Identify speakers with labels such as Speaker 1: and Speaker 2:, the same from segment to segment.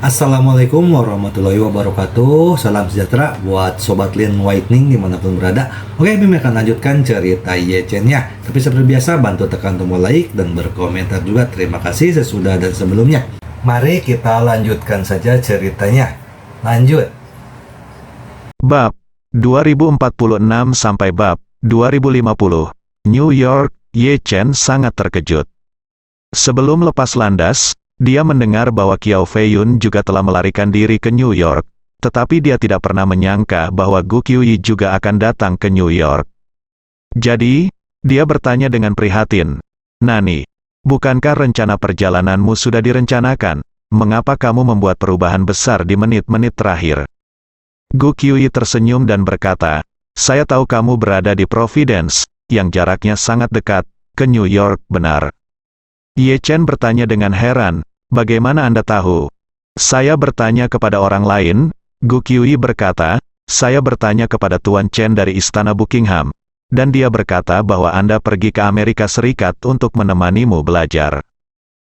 Speaker 1: Assalamualaikum warahmatullahi wabarakatuh. Salam sejahtera buat Sobat Lin Whitening dimanapun berada. Oke, Bim akan lanjutkan cerita Yechen-nya. Tapi seperti biasa, bantu tekan tombol like dan berkomentar juga. Terima kasih sesudah dan sebelumnya. Mari kita lanjutkan saja ceritanya. Lanjut.
Speaker 2: Bab 2046 sampai bab 2050. New York, Yechen sangat terkejut. Sebelum lepas landas, dia mendengar bahwa Qiao Feiyun juga telah melarikan diri ke New York, tetapi dia tidak pernah menyangka bahwa Gu Qiuyi juga akan datang ke New York. Jadi, dia bertanya dengan prihatin, "Nani, bukankah rencana perjalananmu sudah direncanakan? Mengapa kamu membuat perubahan besar di menit-menit terakhir?" Gu Qiuyi tersenyum dan berkata, "Saya tahu kamu berada di Providence, yang jaraknya sangat dekat, ke New York, benar?" Yechen bertanya dengan heran, "Bagaimana Anda tahu?" "Saya bertanya kepada orang lain," Gu Qiuyi berkata, "saya bertanya kepada Tuan Chen dari Istana Buckingham, dan dia berkata bahwa Anda pergi ke Amerika Serikat untuk menemanimu belajar."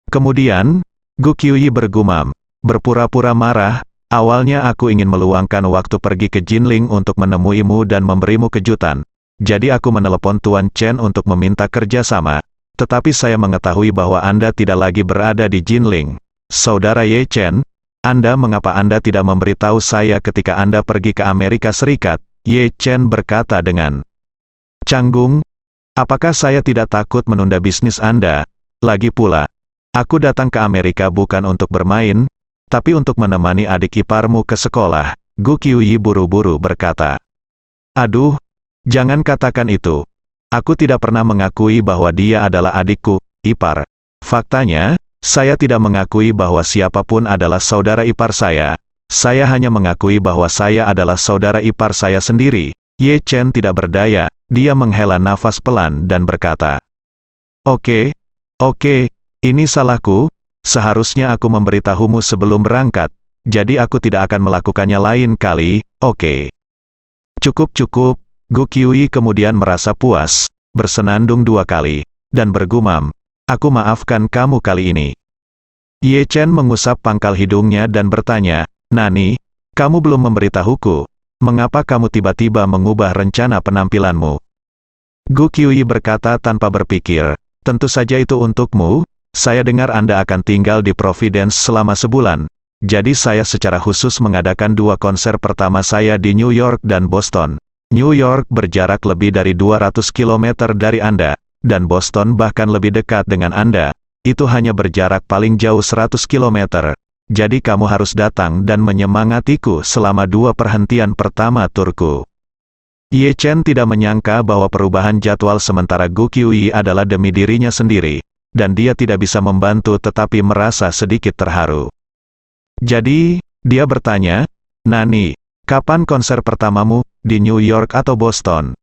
Speaker 2: Kemudian, Gu Qiuyi bergumam, berpura-pura marah, "Awalnya aku ingin meluangkan waktu pergi ke Jinling untuk menemuimu dan memberimu kejutan. Jadi aku menelepon Tuan Chen untuk meminta kerjasama. Tetapi saya mengetahui bahwa Anda tidak lagi berada di Jinling. Saudara Yechen, mengapa Anda tidak memberitahu saya ketika Anda pergi ke Amerika Serikat?" Yechen berkata dengan canggung, "Apakah saya tidak takut menunda bisnis Anda? Lagi pula, aku datang ke Amerika bukan untuk bermain, tapi untuk menemani adik iparmu ke sekolah." Gu Qiuyi buru-buru berkata, "Aduh, jangan katakan itu. Aku tidak pernah mengakui bahwa dia adalah adikku, ipar. Faktanya, saya tidak mengakui bahwa siapapun adalah saudara ipar saya. Saya hanya mengakui bahwa saya adalah saudara ipar saya sendiri." Yechen tidak berdaya, dia menghela nafas pelan dan berkata, Oke, ini salahku, seharusnya aku memberitahumu sebelum berangkat, jadi aku tidak akan melakukannya lain kali, oke." Cukup, Gu Qiuyi kemudian merasa puas, bersenandung 2 kali, dan bergumam, "Aku maafkan kamu kali ini." Yechen mengusap pangkal hidungnya dan bertanya, "Nani, kamu belum memberitahuku, mengapa kamu tiba-tiba mengubah rencana penampilanmu?" Gu Qiuyi berkata tanpa berpikir, "Tentu saja itu untukmu, saya dengar Anda akan tinggal di Providence selama sebulan, jadi saya secara khusus mengadakan 2 konser pertama saya di New York dan Boston. New York berjarak lebih dari 200 km dari Anda, dan Boston bahkan lebih dekat dengan Anda. Itu hanya berjarak paling jauh 100 km. Jadi kamu harus datang dan menyemangatiku selama 2 perhentian pertama turku." Yechen tidak menyangka bahwa perubahan jadwal sementara Gu Qiuyi adalah demi dirinya sendiri, dan dia tidak bisa membantu tetapi merasa sedikit terharu. Jadi, dia bertanya, "Nani, kapan konser pertamamu, di New York atau Boston?"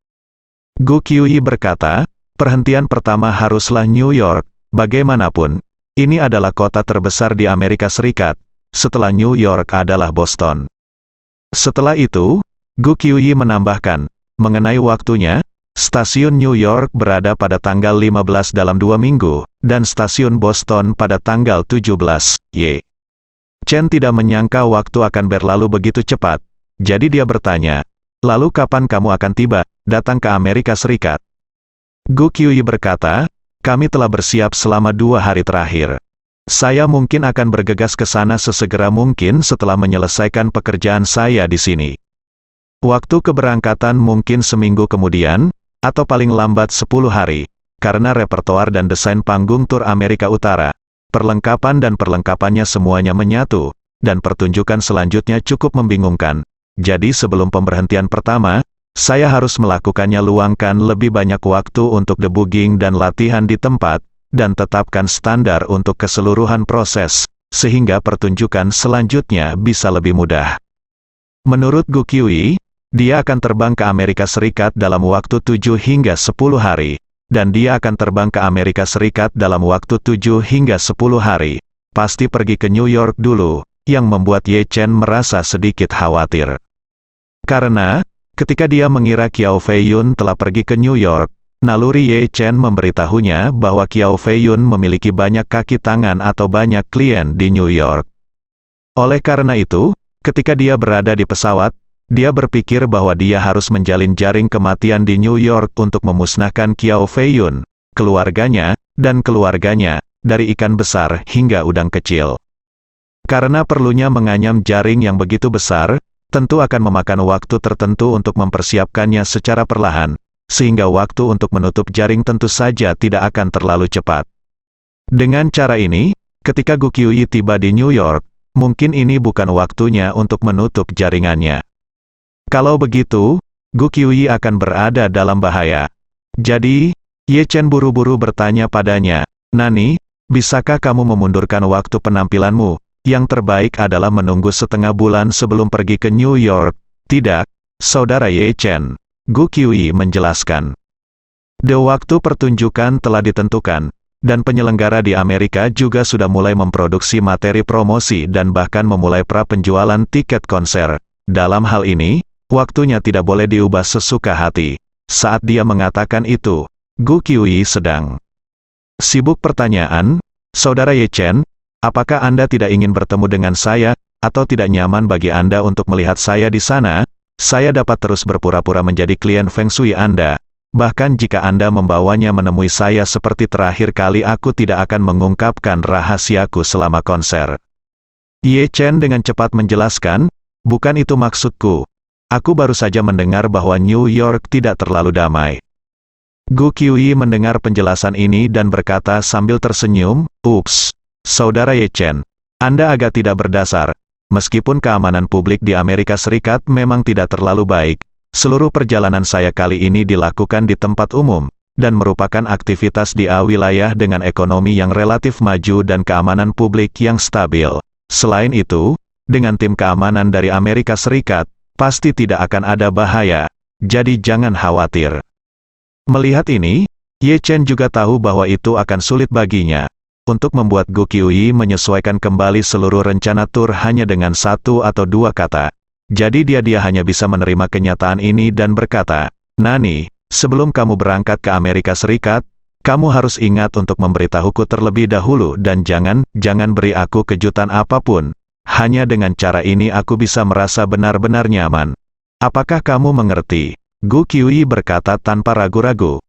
Speaker 2: Gu Qiuyi berkata, "Perhentian pertama haruslah New York, bagaimanapun. Ini adalah kota terbesar di Amerika Serikat, setelah New York adalah Boston." Setelah itu, Gu Qiuyi menambahkan, "Mengenai waktunya, stasiun New York berada pada tanggal 15 dalam 2 minggu, dan stasiun Boston pada tanggal 17, Y." Chen tidak menyangka waktu akan berlalu begitu cepat, jadi dia bertanya, "Lalu kapan kamu akan tiba, datang ke Amerika Serikat?" Gu Qiuyi berkata, "Kami telah bersiap selama 2 hari terakhir. Saya mungkin akan bergegas ke sana sesegera mungkin setelah menyelesaikan pekerjaan saya di sini. Waktu keberangkatan mungkin seminggu kemudian, atau paling lambat 10 hari, karena repertoar dan desain panggung tur Amerika Utara, perlengkapan dan perlengkapannya semuanya menyatu, dan pertunjukan selanjutnya cukup membingungkan. Jadi sebelum pemberhentian pertama, saya harus melakukannya luangkan lebih banyak waktu untuk debugging dan latihan di tempat, dan tetapkan standar untuk keseluruhan proses, sehingga pertunjukan selanjutnya bisa lebih mudah." Menurut Gu Qiuyi, dia akan terbang ke Amerika Serikat dalam waktu 7 hingga 10 hari, dan dia akan terbang ke Amerika Serikat dalam waktu 7 hingga 10 hari, pasti pergi ke New York dulu, yang membuat Yechen merasa sedikit khawatir. Karena, ketika dia mengira Qiao Feiyun telah pergi ke New York, naluri Yechen memberitahunya bahwa Qiao Feiyun memiliki banyak kaki tangan atau banyak klien di New York. Oleh karena itu, ketika dia berada di pesawat, dia berpikir bahwa dia harus menjalin jaring kematian di New York untuk memusnahkan Qiao Feiyun, keluarganya, dan keluarganya, dari ikan besar hingga udang kecil. Karena perlunya menganyam jaring yang begitu besar, tentu akan memakan waktu tertentu untuk mempersiapkannya secara perlahan, sehingga waktu untuk menutup jaring tentu saja tidak akan terlalu cepat. Dengan cara ini, ketika Gu Qiuyi tiba di New York, mungkin ini bukan waktunya untuk menutup jaringannya. Kalau begitu, Gu Qiuyi akan berada dalam bahaya. Jadi, Ye Chen buru-buru bertanya padanya, "Nani, bisakah kamu memundurkan waktu penampilanmu? Yang terbaik adalah menunggu setengah bulan sebelum pergi ke New York." "Tidak, Saudara Ye Chen," Gu Qiuyi menjelaskan. Waktu pertunjukan telah ditentukan, dan penyelenggara di Amerika juga sudah mulai memproduksi materi promosi dan bahkan memulai pra-penjualan tiket konser. Dalam hal ini, waktunya tidak boleh diubah sesuka hati. Saat dia mengatakan itu, Gu Qiuyi sedang sibuk pertanyaan, "Saudara Ye Chen, apakah Anda tidak ingin bertemu dengan saya, atau tidak nyaman bagi Anda untuk melihat saya di sana? Saya dapat terus berpura-pura menjadi klien Feng Shui Anda. Bahkan jika Anda membawanya menemui saya seperti terakhir kali, aku tidak akan mengungkapkan rahasiaku selama konser." Ye Chen dengan cepat menjelaskan, "Bukan itu maksudku. Aku baru saja mendengar bahwa New York tidak terlalu damai." Gu Qiuyi mendengar penjelasan ini dan berkata sambil tersenyum, "Ups, Saudara Ye Chen, Anda agak tidak berdasar. Meskipun keamanan publik di Amerika Serikat memang tidak terlalu baik, seluruh perjalanan saya kali ini dilakukan di tempat umum, dan merupakan aktivitas di wilayah dengan ekonomi yang relatif maju dan keamanan publik yang stabil. Selain itu, dengan tim keamanan dari Amerika Serikat, pasti tidak akan ada bahaya, jadi jangan khawatir." Melihat ini, Ye Chen juga tahu bahwa itu akan sulit baginya untuk membuat Gu Qiuyi menyesuaikan kembali seluruh rencana tur hanya dengan satu atau dua kata. Jadi dia hanya bisa menerima kenyataan ini dan berkata, "Nani, sebelum kamu berangkat ke Amerika Serikat, kamu harus ingat untuk memberitahuku terlebih dahulu dan jangan beri aku kejutan apapun. Hanya dengan cara ini aku bisa merasa benar-benar nyaman. Apakah kamu mengerti?" Gu Qiuyi berkata tanpa ragu-ragu.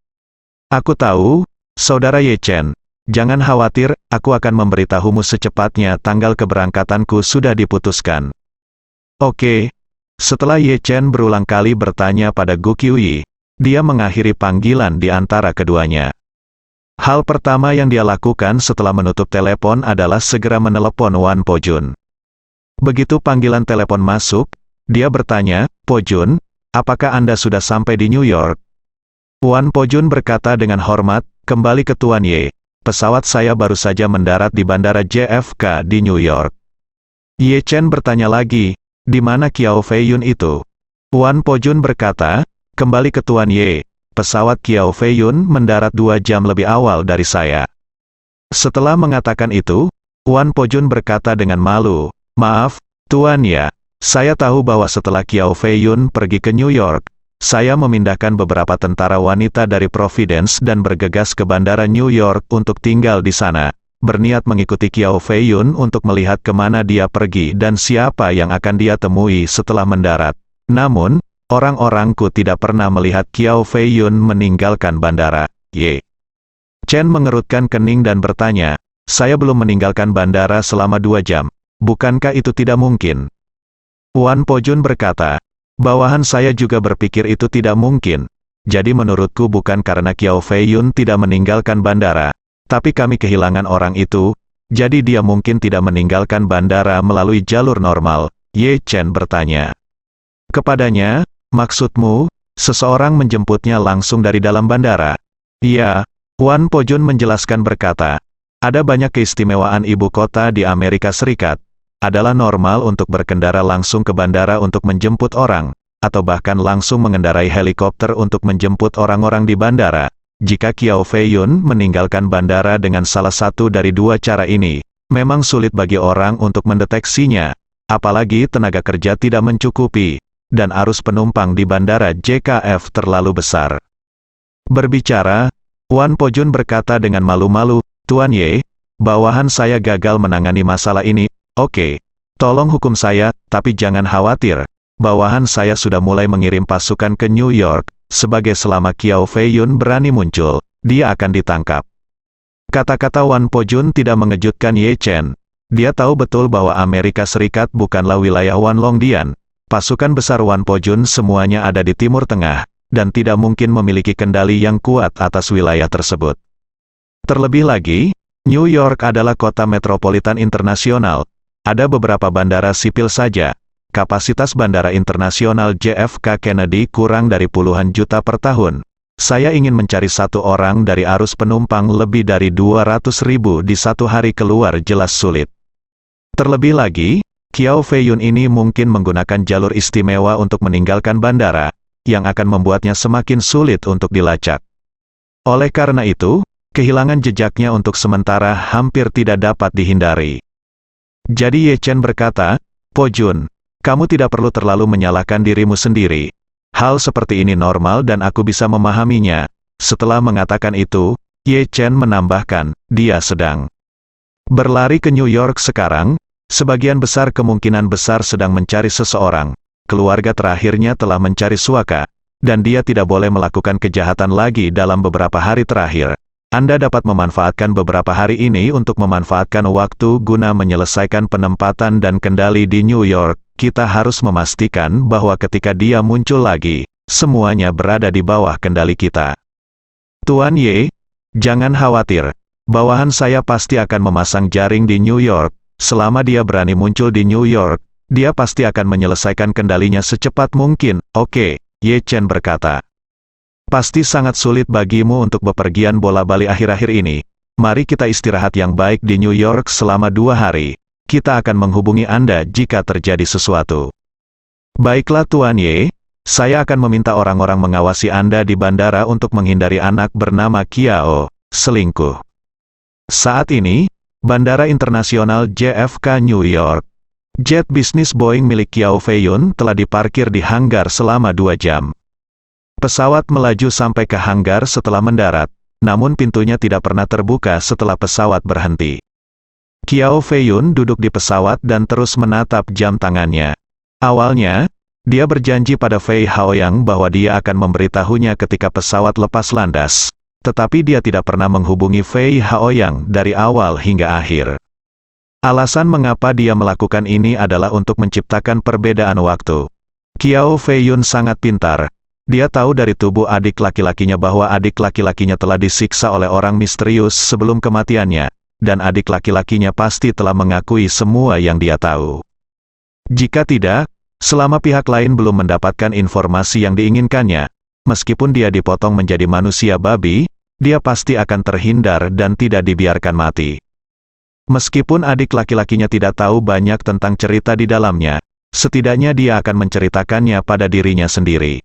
Speaker 2: "Aku tahu, Saudara Ye Chen. Jangan khawatir, aku akan memberitahumu secepatnya. Tanggal keberangkatanku sudah diputuskan." Oke. Setelah Ye Chen berulang kali bertanya pada Gu Qiuyi, dia mengakhiri panggilan di antara keduanya. Hal pertama yang dia lakukan setelah menutup telepon adalah segera menelepon Wan Pojun. Begitu panggilan telepon masuk, dia bertanya, "Pojun, apakah Anda sudah sampai di New York?" Wan Pojun berkata dengan hormat, "Kembali ke Tuan Ye. Pesawat saya baru saja mendarat di Bandara JFK di New York." Ye Chen bertanya lagi, "Di mana Qiao Feiyun itu?" Wan Pojun berkata, "Kembali ke Tuan Ye. Pesawat Qiao Feiyun mendarat 2 jam lebih awal dari saya." Setelah mengatakan itu, Wan Pojun berkata dengan malu, "Maaf, Tuan ya. Saya tahu bahwa setelah Qiao Feiyun pergi ke New York, saya memindahkan beberapa tentara wanita dari Providence dan bergegas ke Bandara New York untuk tinggal di sana, berniat mengikuti Qiao Feiyun untuk melihat kemana dia pergi dan siapa yang akan dia temui setelah mendarat. Namun, orang-orangku tidak pernah melihat Qiao Feiyun meninggalkan bandara." Ye Chen mengerutkan kening dan bertanya, "Saya belum meninggalkan bandara selama 2 jam. Bukankah itu tidak mungkin?" Wan Pojun berkata, "Bawahan saya juga berpikir itu tidak mungkin. Jadi menurutku bukan karena Qiao Feiyun tidak meninggalkan bandara, tapi kami kehilangan orang itu, jadi dia mungkin tidak meninggalkan bandara melalui jalur normal." Ye Chen bertanya kepadanya, "Maksudmu, seseorang menjemputnya langsung dari dalam bandara?" "Iya," Wan Pojun menjelaskan berkata, "ada banyak keistimewaan ibu kota di Amerika Serikat. Adalah normal untuk berkendara langsung ke bandara untuk menjemput orang, atau bahkan langsung mengendarai helikopter untuk menjemput orang-orang di bandara. Jika Qiao Feiyun meninggalkan bandara dengan salah satu dari 2 cara ini, memang sulit bagi orang untuk mendeteksinya, apalagi tenaga kerja tidak mencukupi, dan arus penumpang di bandara JKF terlalu besar." Berbicara, Wan Pojun berkata dengan malu-malu, "Tuan Ye, bawahan saya gagal menangani masalah ini." "Oke, Tolong hukum saya, tapi jangan khawatir. Bawahan saya sudah mulai mengirim pasukan ke New York, sebagai selama Qiao Feiyun berani muncul, dia akan ditangkap. Kata-kata Wan Pojun tidak mengejutkan Ye Chen. Dia tahu betul bahwa Amerika Serikat bukanlah wilayah Wan Longdian. Pasukan besar Wan Pojun semuanya ada di Timur Tengah, dan tidak mungkin memiliki kendali yang kuat atas wilayah tersebut. Terlebih lagi, New York adalah kota metropolitan internasional. Ada beberapa bandara sipil saja. Kapasitas bandara internasional JFK Kennedy kurang dari puluhan juta per tahun. Saya ingin mencari satu orang dari arus penumpang lebih dari 200.000 di satu hari keluar jelas sulit. Terlebih lagi, Qiao Feiyun ini mungkin menggunakan jalur istimewa untuk meninggalkan bandara, yang akan membuatnya semakin sulit untuk dilacak. Oleh karena itu, kehilangan jejaknya untuk sementara hampir tidak dapat dihindari. Jadi Ye Chen berkata, "Pojun, kamu tidak perlu terlalu menyalahkan dirimu sendiri. Hal seperti ini normal dan aku bisa memahaminya." Setelah mengatakan itu, Ye Chen menambahkan, dia sedang berlari ke New York sekarang. Sebagian besar kemungkinan besar sedang mencari seseorang. Keluarga terakhirnya telah mencari suaka, dan dia tidak boleh melakukan kejahatan lagi dalam beberapa hari terakhir. Anda dapat memanfaatkan beberapa hari ini untuk memanfaatkan waktu guna menyelesaikan penempatan dan kendali di New York. Kita harus memastikan bahwa ketika dia muncul lagi, semuanya berada di bawah kendali kita. Tuan Ye, jangan khawatir. Bawahan saya pasti akan memasang jaring di New York. Selama dia berani muncul di New York, dia pasti akan menyelesaikan kendalinya secepat mungkin. Oke, Ye Chen berkata. Pasti sangat sulit bagimu untuk bepergian bola-bali akhir-akhir ini. Mari kita istirahat yang baik di New York selama 2 hari. Kita akan menghubungi Anda jika terjadi sesuatu. Baiklah Tuan Ye, saya akan meminta orang-orang mengawasi Anda di bandara untuk menghindari anak bernama Qiao selingkuh. Saat ini, Bandara Internasional JFK New York. Jet bisnis Boeing milik Qiao Feiyun telah diparkir di hanggar selama 2 jam. Pesawat melaju sampai ke hanggar setelah mendarat, namun pintunya tidak pernah terbuka setelah pesawat berhenti. Qiao Feiyun duduk di pesawat dan terus menatap jam tangannya. Awalnya, dia berjanji pada Fei Haoyang bahwa dia akan memberitahunya ketika pesawat lepas landas. Tetapi dia tidak pernah menghubungi Fei Haoyang dari awal hingga akhir. Alasan mengapa dia melakukan ini adalah untuk menciptakan perbedaan waktu. Qiao Feiyun sangat pintar. Dia tahu dari tubuh adik laki-lakinya bahwa adik laki-lakinya telah disiksa oleh orang misterius sebelum kematiannya, dan adik laki-lakinya pasti telah mengakui semua yang dia tahu. Jika tidak, selama pihak lain belum mendapatkan informasi yang diinginkannya, meskipun dia dipotong menjadi manusia babi, dia pasti akan terhindar dan tidak dibiarkan mati. Meskipun adik laki-lakinya tidak tahu banyak tentang cerita di dalamnya, setidaknya dia akan menceritakannya pada dirinya sendiri.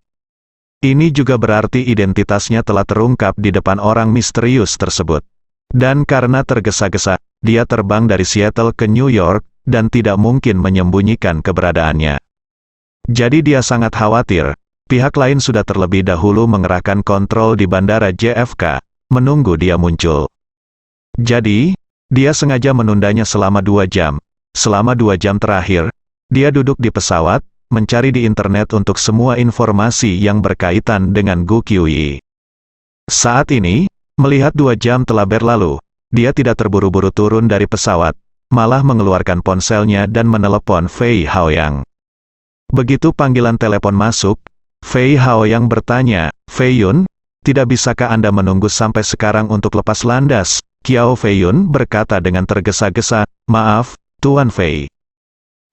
Speaker 2: Ini juga berarti identitasnya telah terungkap di depan orang misterius tersebut. Dan karena tergesa-gesa, dia terbang dari Seattle ke New York, dan tidak mungkin menyembunyikan keberadaannya. Jadi dia sangat khawatir. Pihak lain sudah terlebih dahulu mengerahkan kontrol di bandara JFK, menunggu dia muncul. Jadi, dia sengaja menundanya selama 2 jam. Selama 2 jam terakhir, dia duduk di pesawat, mencari di internet untuk semua informasi yang berkaitan dengan Gu Qiuyi. Saat ini, melihat 2 jam telah berlalu, dia tidak terburu-buru turun dari pesawat, malah mengeluarkan ponselnya dan menelepon Fei Haoyang. Begitu panggilan telepon masuk, Fei Haoyang bertanya, "Feiyun, tidak bisakah Anda menunggu sampai sekarang untuk lepas landas?" Qiao Feiyun berkata dengan tergesa-gesa, "Maaf, Tuan Fei.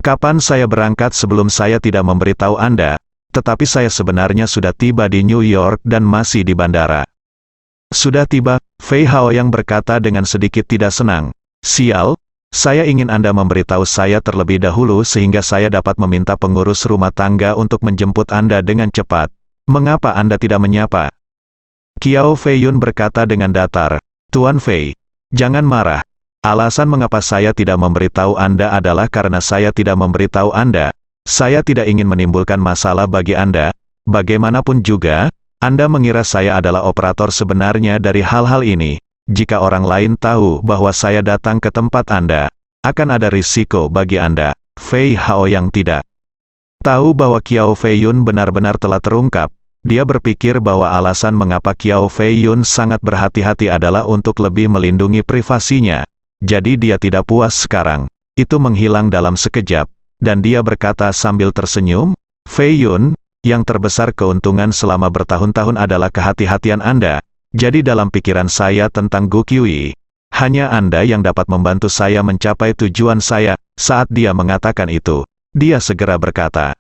Speaker 2: Kapan saya berangkat sebelum saya tidak memberitahu Anda, tetapi saya sebenarnya sudah tiba di New York dan masih di bandara." "Sudah tiba?" Fei Haoyang berkata dengan sedikit tidak senang. "Sial, saya ingin Anda memberitahu saya terlebih dahulu sehingga saya dapat meminta pengurus rumah tangga untuk menjemput Anda dengan cepat. Mengapa Anda tidak menyapa?" Qiao Feiyun berkata dengan datar, "Tuan Fei, jangan marah. Alasan mengapa saya tidak memberitahu Anda adalah karena saya tidak memberitahu Anda. Saya tidak ingin menimbulkan masalah bagi Anda. Bagaimanapun juga, Anda mengira saya adalah operator sebenarnya dari hal-hal ini. Jika orang lain tahu bahwa saya datang ke tempat Anda, akan ada risiko bagi Anda. Fei Haoyang tidak tahu bahwa Qiao Feiyun benar-benar telah terungkap. Dia berpikir bahwa alasan mengapa Qiao Feiyun sangat berhati-hati adalah untuk lebih melindungi privasinya. Jadi dia tidak puas sekarang. Itu menghilang dalam sekejap, dan dia berkata sambil tersenyum, "Feiyun, yang terbesar keuntungan selama bertahun-tahun adalah kehati-hatian Anda. Jadi dalam pikiran saya tentang Gu Qiuyi, hanya Anda yang dapat membantu saya mencapai tujuan saya." Saat dia mengatakan itu, dia segera berkata,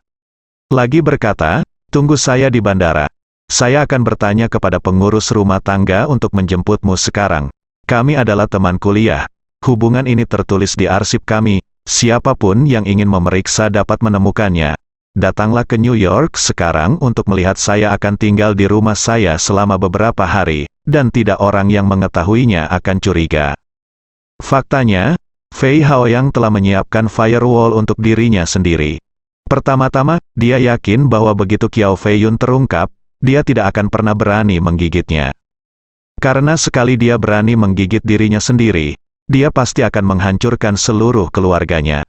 Speaker 2: "Tunggu saya di bandara. Saya akan bertanya kepada pengurus rumah tangga untuk menjemputmu sekarang. Kami adalah teman kuliah. Hubungan ini tertulis di arsip kami. Siapapun yang ingin memeriksa dapat menemukannya. Datanglah ke New York sekarang untuk melihat saya akan tinggal di rumah saya selama beberapa hari, dan tidak orang yang mengetahuinya akan curiga." Faktanya, Fei Haoyang telah menyiapkan firewall untuk dirinya sendiri. Pertama-tama, dia yakin bahwa begitu Qiao Feiyun terungkap, dia tidak akan pernah berani menggigitnya. Karena sekali dia berani menggigit dirinya sendiri, dia pasti akan menghancurkan seluruh keluarganya.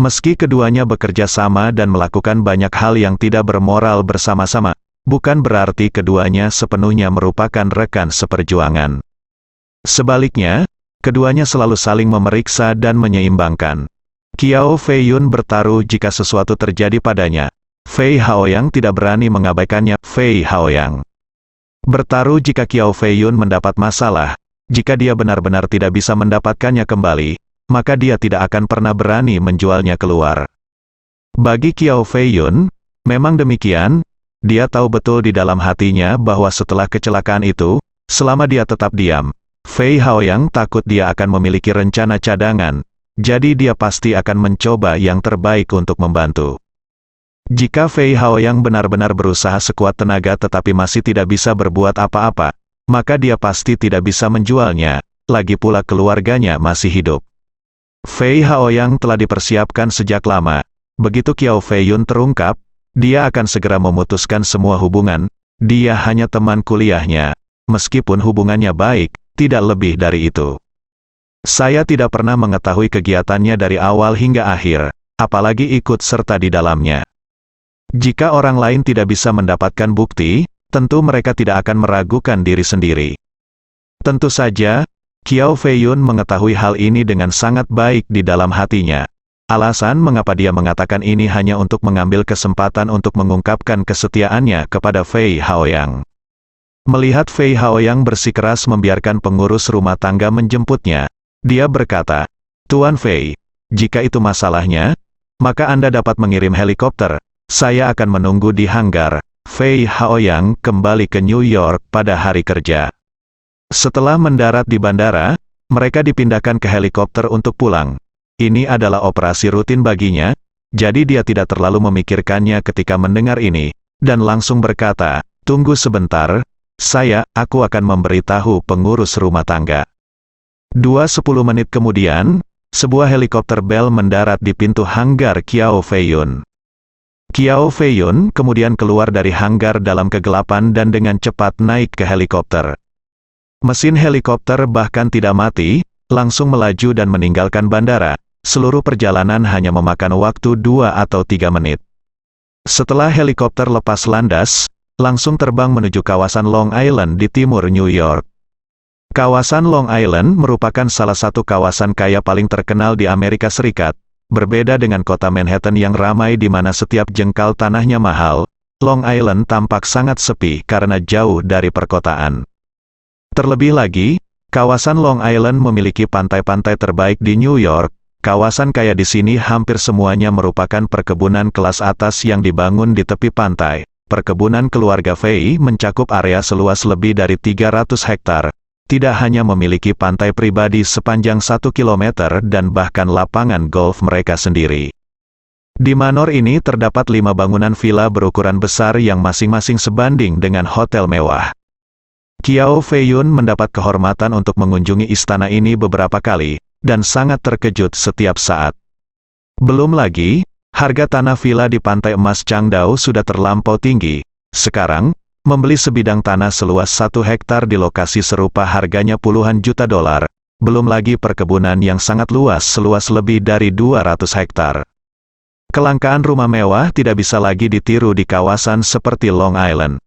Speaker 2: Meski keduanya bekerja sama dan melakukan banyak hal yang tidak bermoral bersama-sama, bukan berarti keduanya sepenuhnya merupakan rekan seperjuangan. Sebaliknya, keduanya selalu saling memeriksa dan menyeimbangkan. Qiao Feiyun bertaruh jika sesuatu terjadi padanya. Fei Haoyang tidak berani mengabaikannya. Fei Haoyang bertaruh jika Qiao Feiyun mendapat masalah. Jika dia benar-benar tidak bisa mendapatkannya kembali, maka dia tidak akan pernah berani menjualnya keluar. Bagi Qiao Feiyun, memang demikian. Dia tahu betul di dalam hatinya bahwa setelah kecelakaan itu, selama dia tetap diam, Fei Haoyang takut dia akan memiliki rencana cadangan, jadi dia pasti akan mencoba yang terbaik untuk membantu. Jika Fei Haoyang benar-benar berusaha sekuat tenaga tetapi masih tidak bisa berbuat apa-apa, maka dia pasti tidak bisa menjualnya, lagi pula keluarganya masih hidup. Fei Haoyang telah dipersiapkan sejak lama. Begitu Qiao Feiyun terungkap, dia akan segera memutuskan semua hubungan. Dia hanya teman kuliahnya, meskipun hubungannya baik, tidak lebih dari itu. Saya tidak pernah mengetahui kegiatannya dari awal hingga akhir, apalagi ikut serta di dalamnya. Jika orang lain tidak bisa mendapatkan bukti, tentu mereka tidak akan meragukan diri sendiri. Tentu saja, Qiao Feiyun mengetahui hal ini dengan sangat baik di dalam hatinya. Alasan mengapa dia mengatakan ini hanya untuk mengambil kesempatan untuk mengungkapkan kesetiaannya kepada Fei Haoyang. Melihat Fei Haoyang bersikeras membiarkan pengurus rumah tangga menjemputnya, dia berkata, "Tuan Fei, jika itu masalahnya, maka Anda dapat mengirim helikopter. Saya akan menunggu di hanggar." Fei Haoyang kembali ke New York pada hari kerja. Setelah mendarat di bandara, mereka dipindahkan ke helikopter untuk pulang. Ini adalah operasi rutin baginya, jadi dia tidak terlalu memikirkannya ketika mendengar ini, dan langsung berkata, "Tunggu sebentar, aku akan memberitahu pengurus rumah tangga." 10 menit kemudian, sebuah helikopter Bell mendarat di pintu hanggar Qiao Feiyun. Qiao Feiyun kemudian keluar dari hanggar dalam kegelapan dan dengan cepat naik ke helikopter. Mesin helikopter bahkan tidak mati, langsung melaju dan meninggalkan bandara. Seluruh perjalanan hanya memakan waktu 2 atau 3 menit. Setelah helikopter lepas landas, langsung terbang menuju kawasan Long Island di timur New York. Kawasan Long Island merupakan salah satu kawasan kaya paling terkenal di Amerika Serikat. Berbeda dengan kota Manhattan yang ramai di mana setiap jengkal tanahnya mahal, Long Island tampak sangat sepi karena jauh dari perkotaan. Terlebih lagi, kawasan Long Island memiliki pantai-pantai terbaik di New York. Kawasan kaya di sini hampir semuanya merupakan perkebunan kelas atas yang dibangun di tepi pantai. Perkebunan keluarga Fei mencakup area seluas lebih dari 300 hektar. Tidak hanya memiliki pantai pribadi sepanjang 1 kilometer dan bahkan lapangan golf mereka sendiri. Di manor ini terdapat 5 bangunan villa berukuran besar yang masing-masing sebanding dengan hotel mewah. Qiao Feiyun mendapat kehormatan untuk mengunjungi istana ini beberapa kali, dan sangat terkejut setiap saat. Belum lagi, harga tanah villa di Pantai Emas Changdao sudah terlampau tinggi. Sekarang, membeli sebidang tanah seluas 1 hektar di lokasi serupa harganya puluhan juta dolar. Belum lagi perkebunan yang sangat luas seluas lebih dari 200 hektar. Kelangkaan rumah mewah tidak bisa lagi ditiru di kawasan seperti Long Island.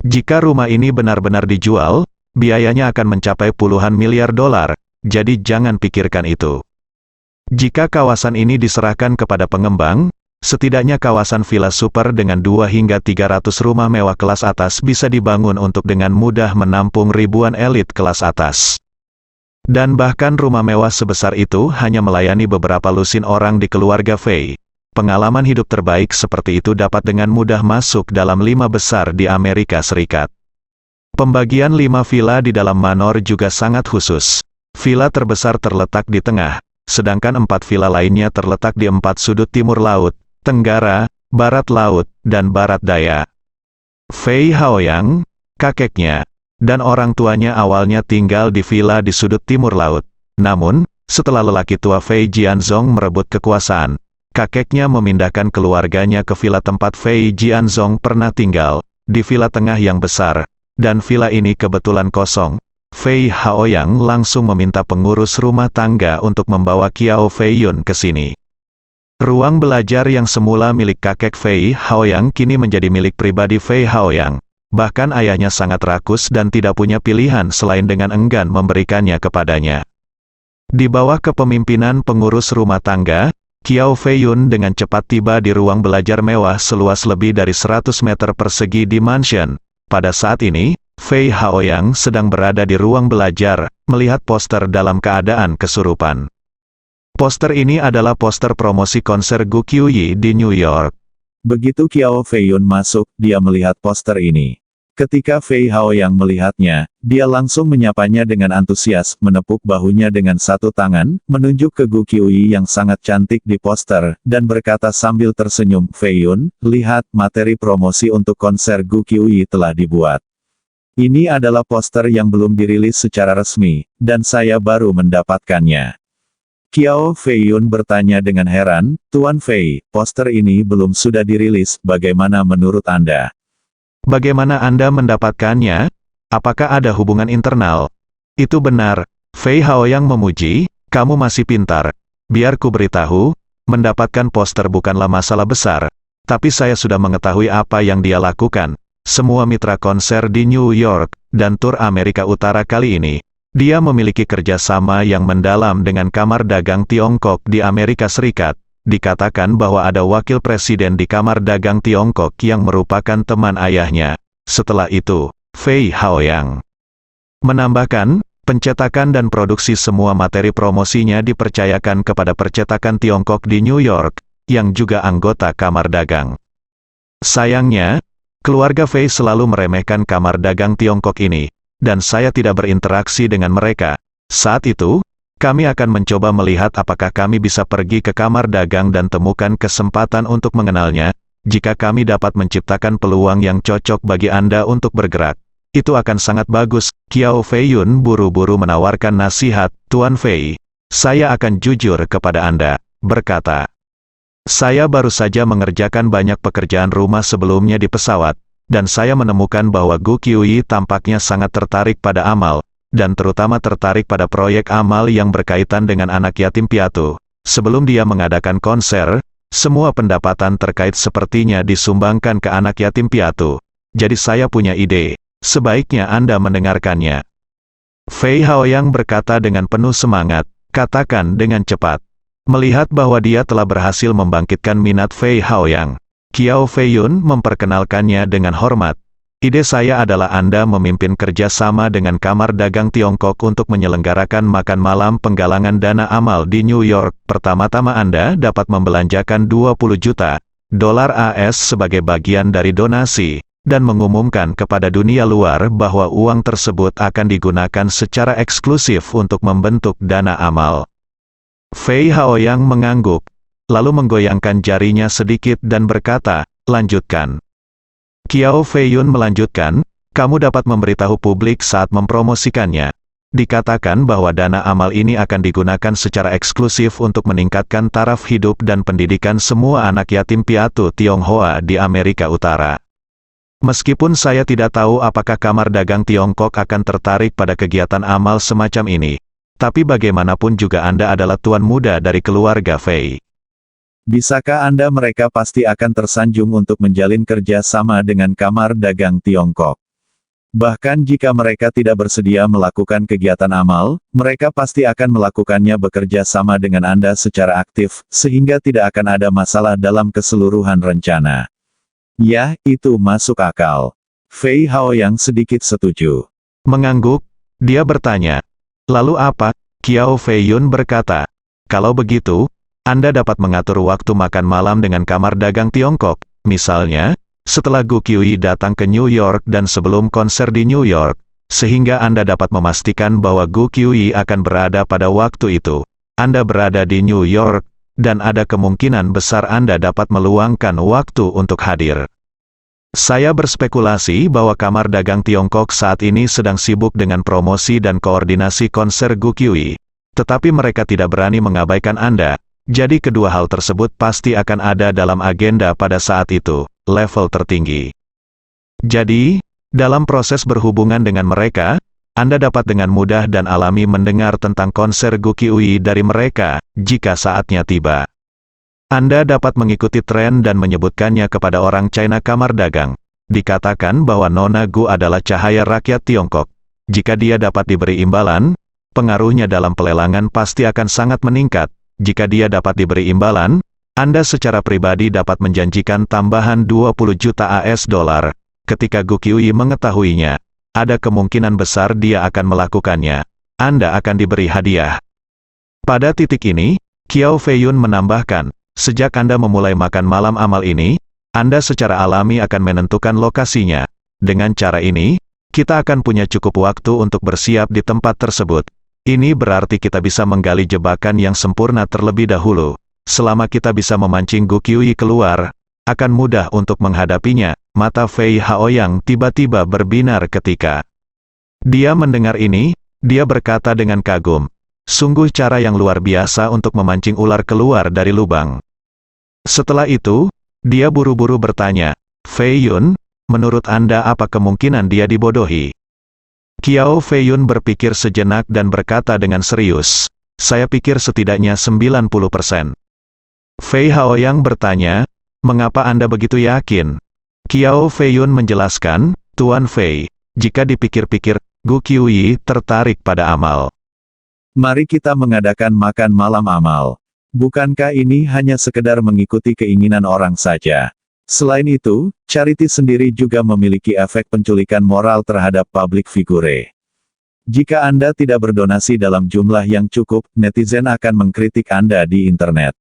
Speaker 2: Jika rumah ini benar-benar dijual, biayanya akan mencapai puluhan miliar dolar, jadi jangan pikirkan itu. Jika kawasan ini diserahkan kepada pengembang, setidaknya kawasan villa super dengan 2 hingga 300 rumah mewah kelas atas bisa dibangun untuk dengan mudah menampung ribuan elit kelas atas. Dan bahkan rumah mewah sebesar itu hanya melayani beberapa lusin orang di keluarga Fei. Pengalaman hidup terbaik seperti itu dapat dengan mudah masuk dalam 5 besar di Amerika Serikat. Pembagian 5 villa di dalam manor juga sangat khusus. Villa terbesar terletak di tengah, sedangkan 4 villa lainnya terletak di 4 sudut timur laut, tenggara, barat laut, dan barat daya. Fei Haoyang, kakeknya, dan orang tuanya awalnya tinggal di villa di sudut timur laut. Namun, setelah lelaki tua Fei Jianzong merebut kekuasaan, kakeknya memindahkan keluarganya ke villa tempat Fei Jianzong pernah tinggal, di villa tengah yang besar, dan villa ini kebetulan kosong. Fei Haoyang langsung meminta pengurus rumah tangga untuk membawa Qiao Feiyun ke sini. Ruang belajar yang semula milik kakek Fei Haoyang kini menjadi milik pribadi Fei Haoyang. Bahkan ayahnya sangat rakus dan tidak punya pilihan selain dengan enggan memberikannya kepadanya. Di bawah kepemimpinan pengurus rumah tangga, Qiao Feiyun dengan cepat tiba di ruang belajar mewah seluas lebih dari 100 meter persegi di mansion. Pada saat ini, Fei Haoyang sedang berada di ruang belajar, melihat poster dalam keadaan kesurupan. Poster ini adalah poster promosi konser Gu Qiuyi di New York.
Speaker 3: Begitu Qiao Feiyun masuk, dia melihat poster ini. Ketika Fei Haoyang melihatnya, dia langsung menyapanya dengan antusias, menepuk bahunya dengan satu tangan, menunjuk ke Gu Qiuyi yang sangat cantik di poster, dan berkata sambil tersenyum, "Feiyun, lihat, materi promosi untuk konser Gu Qiuyi telah dibuat. Ini adalah poster yang belum dirilis secara resmi, dan saya baru mendapatkannya." Qiao Feiyun bertanya dengan heran, "Tuan Fei, poster ini belum sudah dirilis, bagaimana menurut Anda?"
Speaker 2: Bagaimana Anda mendapatkannya? Apakah ada hubungan internal? Itu benar. Fei Haoyang memuji, kamu masih pintar. Biar ku beritahu, mendapatkan poster bukanlah masalah besar. Tapi saya sudah mengetahui apa yang dia lakukan. Semua mitra konser di New York, dan tur Amerika Utara kali ini. Dia memiliki kerjasama yang mendalam dengan Kamar Dagang Tiongkok di Amerika Serikat. Dikatakan bahwa ada wakil presiden di Kamar Dagang Tiongkok yang merupakan teman ayahnya. Setelah itu, Fei Haoyang menambahkan, pencetakan dan produksi semua materi promosinya dipercayakan kepada percetakan Tiongkok di New York, yang juga anggota Kamar Dagang. Sayangnya, keluarga Fei selalu meremehkan Kamar Dagang Tiongkok ini, dan saya tidak berinteraksi dengan mereka. Saat itu, kami akan mencoba melihat apakah kami bisa pergi ke Kamar Dagang dan temukan kesempatan untuk mengenalnya. Jika kami dapat menciptakan peluang yang cocok bagi Anda untuk bergerak, itu akan sangat bagus. Qiao Feiyun buru-buru menawarkan nasihat, Tuan Fei. Saya akan jujur kepada Anda, berkata. Saya baru saja mengerjakan banyak pekerjaan rumah sebelumnya di pesawat, dan saya menemukan bahwa Gu Qiuyi tampaknya sangat tertarik pada amal, dan terutama tertarik pada proyek amal yang berkaitan dengan anak yatim piatu. Sebelum dia mengadakan konser, semua pendapatan terkait sepertinya disumbangkan ke anak yatim piatu. Jadi saya punya ide, sebaiknya Anda mendengarkannya. Fei Haoyang berkata dengan penuh semangat, katakan dengan cepat. Melihat bahwa dia telah berhasil membangkitkan minat Fei Haoyang, Qiao Feiyun memperkenalkannya dengan hormat. Ide saya adalah Anda memimpin kerjasama dengan Kamar Dagang Tiongkok untuk menyelenggarakan makan malam penggalangan dana amal di New York. Pertama-tama Anda dapat membelanjakan 20 juta dolar AS sebagai bagian dari donasi, dan mengumumkan kepada dunia luar bahwa uang tersebut akan digunakan secara eksklusif untuk membentuk dana amal. Fei Haoyang mengangguk, lalu menggoyangkan jarinya sedikit dan berkata, lanjutkan. Qiao Feiyun melanjutkan, kamu dapat memberitahu publik saat mempromosikannya. Dikatakan bahwa dana amal ini akan digunakan secara eksklusif untuk meningkatkan taraf hidup dan pendidikan semua anak yatim piatu Tionghoa di Amerika Utara. Meskipun saya tidak tahu apakah Kamar Dagang Tiongkok akan tertarik pada kegiatan amal semacam ini, tapi bagaimanapun juga Anda adalah tuan muda dari keluarga Fei.
Speaker 3: Bisakah Anda mereka pasti akan tersanjung untuk menjalin kerja sama dengan kamar dagang Tiongkok? Bahkan jika mereka tidak bersedia melakukan kegiatan amal, mereka pasti akan melakukannya bekerja sama dengan Anda secara aktif, sehingga tidak akan ada masalah dalam keseluruhan rencana. Ya, itu masuk akal. Fei Haoyang sedikit setuju.
Speaker 2: Mengangguk, dia bertanya, "Lalu apa?" Qiao Feiyun berkata, "Kalau begitu, Anda dapat mengatur waktu makan malam dengan kamar dagang Tiongkok, misalnya, setelah Gu Qiuyi datang ke New York dan sebelum konser di New York, sehingga Anda dapat memastikan bahwa Gu Qiuyi akan berada pada waktu itu. Anda berada di New York, dan ada kemungkinan besar Anda dapat meluangkan waktu untuk hadir." Saya berspekulasi bahwa kamar dagang Tiongkok saat ini sedang sibuk dengan promosi dan koordinasi konser Gu Qiuyi. Tetapi mereka tidak berani mengabaikan Anda, jadi kedua hal tersebut pasti akan ada dalam agenda pada saat itu, level tertinggi. Jadi, dalam proses berhubungan dengan mereka, Anda dapat dengan mudah dan alami mendengar tentang konser Gu Qiuyi dari mereka, jika saatnya tiba. Anda dapat mengikuti tren dan menyebutkannya kepada orang China kamar dagang. Dikatakan bahwa Nona Gu adalah cahaya rakyat Tiongkok. Jika dia dapat diberi imbalan, pengaruhnya dalam pelelangan pasti akan sangat meningkat. Jika dia dapat diberi imbalan, Anda secara pribadi dapat menjanjikan tambahan 20 juta US dollar. Ketika Gu Qiuyi mengetahuinya, ada kemungkinan besar dia akan melakukannya. Anda akan diberi hadiah. Pada titik ini, Qiao Feiyun menambahkan, sejak Anda memulai makan malam amal ini, Anda secara alami akan menentukan lokasinya. Dengan cara ini, kita akan punya cukup waktu untuk bersiap di tempat tersebut. Ini berarti kita bisa menggali jebakan yang sempurna terlebih dahulu. Selama kita bisa memancing Gu Qiuyi keluar, akan mudah untuk menghadapinya. Mata Fei Haoyang tiba-tiba berbinar ketika dia mendengar ini. Dia berkata dengan kagum, "Sungguh cara yang luar biasa untuk memancing ular keluar dari lubang." Setelah itu, dia buru-buru bertanya, "Fei Yun, menurut Anda apa kemungkinan dia dibodohi?" Qiao Feiyun berpikir sejenak dan berkata dengan serius, "Saya pikir setidaknya 90%. Fei Haoyang bertanya, "Mengapa Anda begitu yakin?" Qiao Feiyun menjelaskan, "Tuan Fei, jika dipikir-pikir, Gu Qiuyi tertarik pada amal.
Speaker 3: Mari kita mengadakan makan malam amal. Bukankah ini hanya sekedar mengikuti keinginan orang saja? Selain itu, charity sendiri juga memiliki efek penculikan moral terhadap publik figure. Jika Anda tidak berdonasi dalam jumlah yang cukup, netizen akan mengkritik Anda di internet.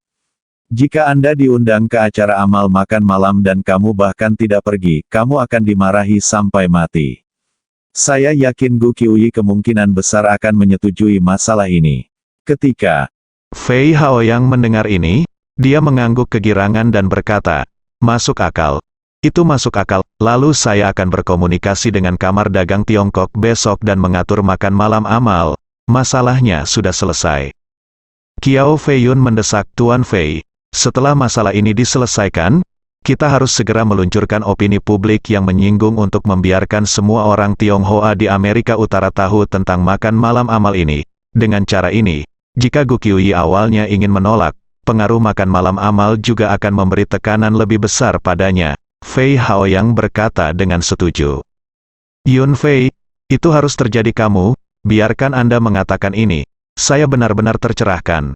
Speaker 3: Jika Anda diundang ke acara amal makan malam dan kamu bahkan tidak pergi, kamu akan dimarahi sampai mati. Saya yakin Gu Qiuyi kemungkinan besar akan menyetujui masalah ini." Ketika
Speaker 2: Fei Haoyang mendengar ini, dia mengangguk kegirangan dan berkata, "Masuk akal. Itu masuk akal. Lalu saya akan berkomunikasi dengan kamar dagang Tiongkok besok dan mengatur makan malam amal. Masalahnya sudah selesai." Qiao Feiyun mendesak, "Tuan Fei, setelah masalah ini diselesaikan, kita harus segera meluncurkan opini publik yang menyinggung untuk membiarkan semua orang Tionghoa di Amerika Utara tahu tentang makan malam amal ini. Dengan cara ini, jika Gu Qiuyi awalnya ingin menolak, pengaruh makan malam amal juga akan memberi tekanan lebih besar padanya." Fei Haoyang berkata dengan setuju. "Yun Fei, itu harus terjadi kamu, biarkan Anda mengatakan ini. Saya benar-benar tercerahkan."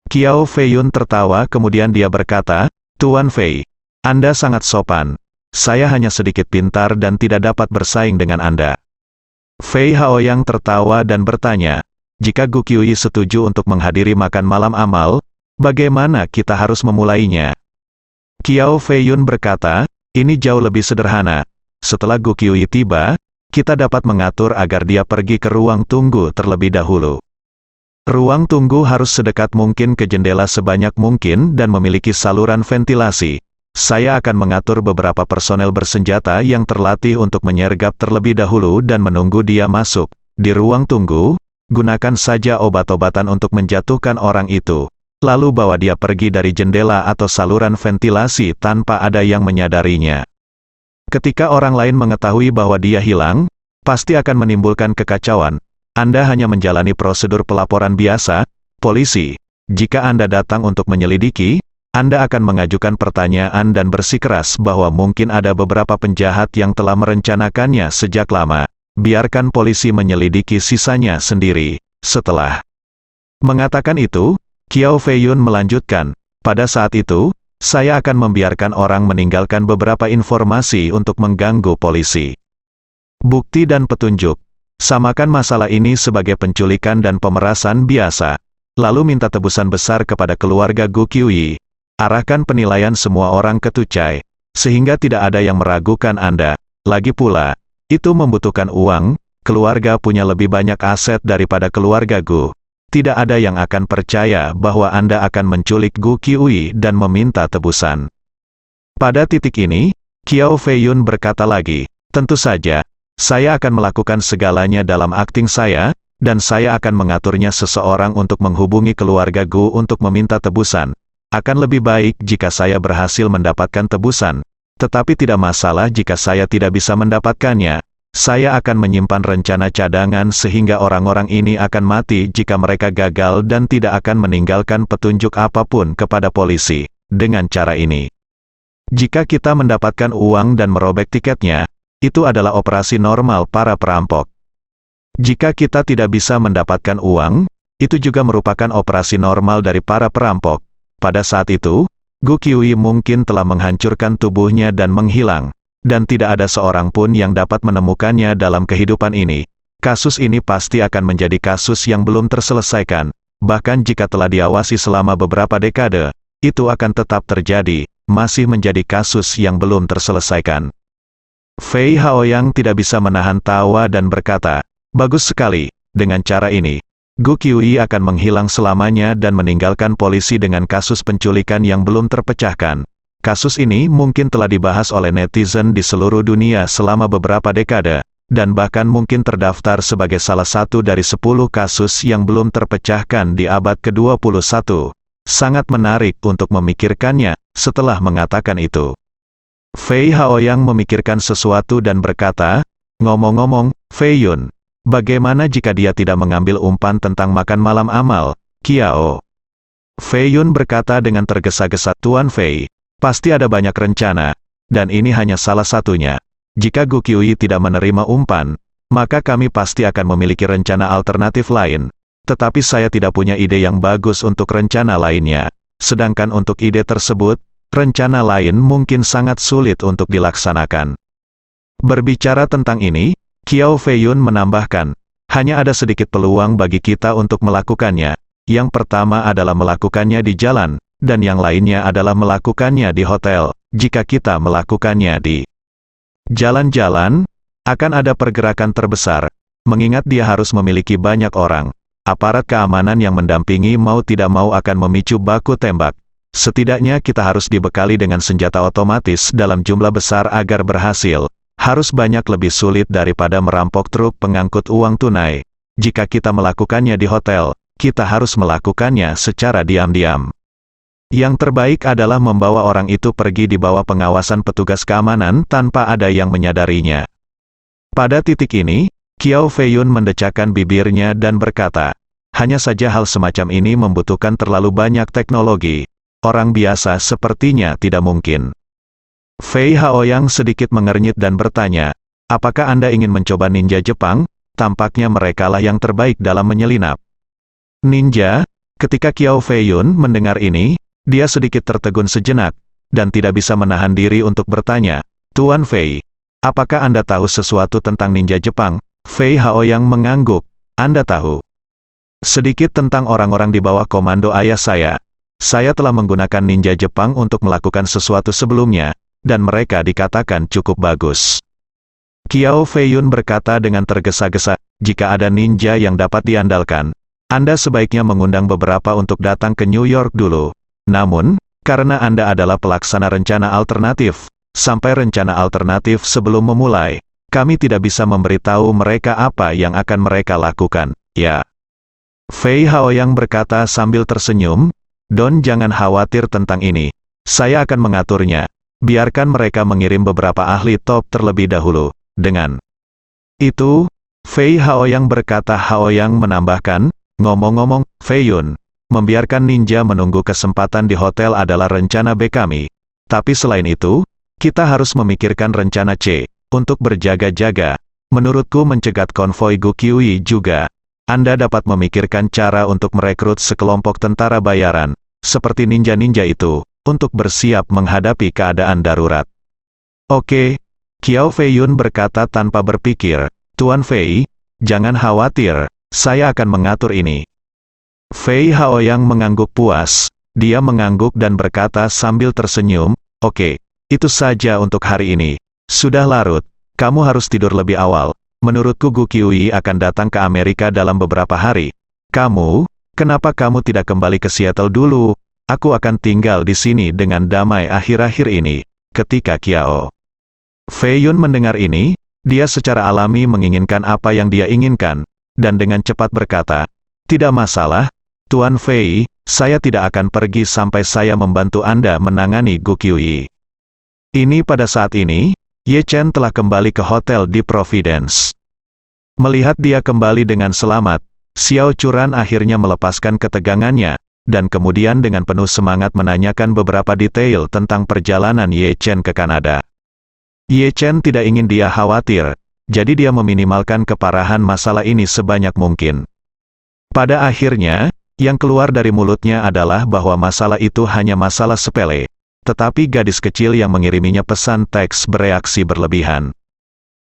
Speaker 2: Qiao Feiyun tertawa kemudian dia berkata, "Tuan Fei, Anda sangat sopan. Saya hanya sedikit pintar dan tidak dapat bersaing dengan Anda." Fei Haoyang tertawa dan bertanya, "Jika Gu Qiuyi setuju untuk menghadiri makan malam amal, bagaimana kita harus memulainya?" Qiao Feiyun berkata, "Ini jauh lebih sederhana. Setelah Gu Qiuyi tiba, kita dapat mengatur agar dia pergi ke ruang tunggu terlebih dahulu. Ruang tunggu harus sedekat mungkin ke jendela sebanyak mungkin dan memiliki saluran ventilasi. Saya akan mengatur beberapa personel bersenjata yang terlatih untuk menyergap terlebih dahulu dan menunggu dia masuk. Di ruang tunggu, gunakan saja obat-obatan untuk menjatuhkan orang itu. Lalu bawa dia pergi dari jendela atau saluran ventilasi tanpa ada yang menyadarinya. Ketika orang lain mengetahui bahwa dia hilang, pasti akan menimbulkan kekacauan. Anda hanya menjalani prosedur pelaporan biasa, polisi. Jika Anda datang untuk menyelidiki, Anda akan mengajukan pertanyaan dan bersikeras bahwa mungkin ada beberapa penjahat yang telah merencanakannya sejak lama. Biarkan polisi menyelidiki sisanya sendiri. Setelah mengatakan itu, Qiao Feiyun melanjutkan, pada saat itu, saya akan membiarkan orang meninggalkan beberapa informasi untuk mengganggu polisi. Bukti dan petunjuk. Samakan masalah ini sebagai penculikan dan pemerasan biasa. Lalu minta tebusan besar kepada keluarga Gu Qiuyi. Arahkan penilaian semua orang ke Tucai, sehingga tidak ada yang meragukan Anda. Lagi pula, itu membutuhkan uang, keluarga punya lebih banyak aset daripada keluarga Gu. Tidak ada yang akan percaya bahwa Anda akan menculik Gu Qiuyi dan meminta tebusan. Pada titik ini, Qiao Feiyun berkata lagi, tentu saja, saya akan melakukan segalanya dalam akting saya, dan saya akan mengaturnya seseorang untuk menghubungi keluarga Gu untuk meminta tebusan. Akan lebih baik jika saya berhasil mendapatkan tebusan, tetapi tidak masalah jika saya tidak bisa mendapatkannya. Saya akan menyimpan rencana cadangan sehingga orang-orang ini akan mati jika mereka gagal dan tidak akan meninggalkan petunjuk apapun kepada polisi. Dengan cara ini, jika kita mendapatkan uang dan merobek tiketnya, itu adalah operasi normal para perampok. Jika kita tidak bisa mendapatkan uang, itu juga merupakan operasi normal dari para perampok. Pada saat itu, Gu Qiuyi mungkin telah menghancurkan tubuhnya dan menghilang, dan tidak ada seorang pun yang dapat menemukannya dalam kehidupan ini. Kasus ini pasti akan menjadi kasus yang belum terselesaikan, bahkan jika telah diawasi selama beberapa dekade, itu akan tetap terjadi, masih menjadi kasus yang belum terselesaikan. Fei Haoyang tidak bisa menahan tawa dan berkata, bagus sekali, dengan cara ini, Gu Qiuyi akan menghilang selamanya dan meninggalkan polisi dengan kasus penculikan yang belum terpecahkan. Kasus ini mungkin telah dibahas oleh netizen di seluruh dunia selama beberapa dekade, dan bahkan mungkin terdaftar sebagai salah satu dari 10 kasus yang belum terpecahkan di abad ke-21. Sangat menarik untuk memikirkannya, setelah mengatakan itu. Fei Haoyang memikirkan sesuatu dan berkata, ngomong-ngomong, Feiyun, bagaimana jika dia tidak mengambil umpan tentang makan malam amal, Qiao? Feiyun berkata dengan tergesa-gesa, Tuan Fei, pasti ada banyak rencana, dan ini hanya salah satunya. Jika Gu Qiuyi tidak menerima umpan, maka kami pasti akan memiliki rencana alternatif lain. Tetapi saya tidak punya ide yang bagus untuk rencana lainnya. Sedangkan untuk ide tersebut, rencana lain mungkin sangat sulit untuk dilaksanakan. Berbicara tentang ini, Qiao Feiyun menambahkan, hanya ada sedikit peluang bagi kita untuk melakukannya. Yang pertama adalah melakukannya di jalan, dan yang lainnya adalah melakukannya di hotel. Jika kita melakukannya di jalan-jalan, akan ada pergerakan terbesar, mengingat dia harus memiliki banyak orang. Aparat keamanan yang mendampingi mau tidak mau akan memicu baku tembak. Setidaknya kita harus dibekali dengan senjata otomatis dalam jumlah besar agar berhasil. Harus banyak lebih sulit daripada merampok truk pengangkut uang tunai. Jika kita melakukannya di hotel, kita harus melakukannya secara diam-diam. Yang terbaik adalah membawa orang itu pergi di bawah pengawasan petugas keamanan tanpa ada yang menyadarinya. Pada titik ini, Qiao Feiyun mendecakkan bibirnya dan berkata, hanya saja hal semacam ini membutuhkan terlalu banyak teknologi. Orang biasa sepertinya tidak mungkin. Fei Haoyang sedikit mengernyit dan bertanya, apakah Anda ingin mencoba ninja Jepang? Tampaknya merekalah yang terbaik dalam menyelinap. Ninja? Ketika Qiao Feiyun mendengar ini, dia sedikit tertegun sejenak, dan tidak bisa menahan diri untuk bertanya, Tuan Fei, apakah Anda tahu sesuatu tentang ninja Jepang? Fei Haoyang mengangguk, Anda tahu sedikit tentang orang-orang di bawah komando ayah saya. Saya telah menggunakan ninja Jepang untuk melakukan sesuatu sebelumnya, dan mereka dikatakan cukup bagus. Qiao Feiyun berkata dengan tergesa-gesa, jika ada ninja yang dapat diandalkan, Anda sebaiknya mengundang beberapa untuk datang ke New York dulu. Namun, karena Anda adalah pelaksana rencana alternatif, sampai rencana alternatif sebelum memulai, kami tidak bisa memberitahu mereka apa yang akan mereka lakukan, ya. Fei Haoyang berkata sambil tersenyum, Don jangan khawatir tentang ini. Saya akan mengaturnya. Biarkan mereka mengirim beberapa ahli top terlebih dahulu. Dengan itu, Fei Haoyang berkata Haoyang menambahkan, ngomong-ngomong, Feiyun, membiarkan ninja menunggu kesempatan di hotel adalah rencana B kami. Tapi selain itu, kita harus memikirkan rencana C, untuk berjaga-jaga. Menurutku mencegat konvoi Gukyui juga. Anda dapat memikirkan cara untuk merekrut sekelompok tentara bayaran, seperti ninja-ninja itu, untuk bersiap menghadapi keadaan darurat. Oke, Qiao Feiyun berkata tanpa berpikir, Tuan Fei, jangan khawatir, saya akan mengatur ini. Fei Haoyang mengangguk puas, dia mengangguk dan berkata sambil tersenyum, oke, itu saja untuk hari ini. Sudah larut, kamu harus tidur lebih awal. Menurutku Gukyui akan datang ke Amerika dalam beberapa hari. Kamu, kenapa kamu tidak kembali ke Seattle dulu? Aku akan tinggal di sini dengan damai akhir-akhir ini. Ketika Qiao Feiyun mendengar ini, dia secara alami menginginkan apa yang dia inginkan, dan dengan cepat berkata, tidak masalah, Tuan Fei, saya tidak akan pergi sampai saya membantu Anda menangani Gukyui. Ini pada saat ini, Ye Chen telah kembali ke hotel di Providence. Melihat dia kembali dengan selamat, Xiao Churan akhirnya melepaskan ketegangannya, dan kemudian dengan penuh semangat menanyakan beberapa detail tentang perjalanan Ye Chen ke Kanada. Ye Chen tidak ingin dia khawatir, jadi dia meminimalkan keparahan masalah ini sebanyak mungkin. Pada akhirnya, yang keluar dari mulutnya adalah bahwa masalah itu hanya masalah sepele. Tetapi gadis kecil yang mengiriminya pesan teks bereaksi berlebihan.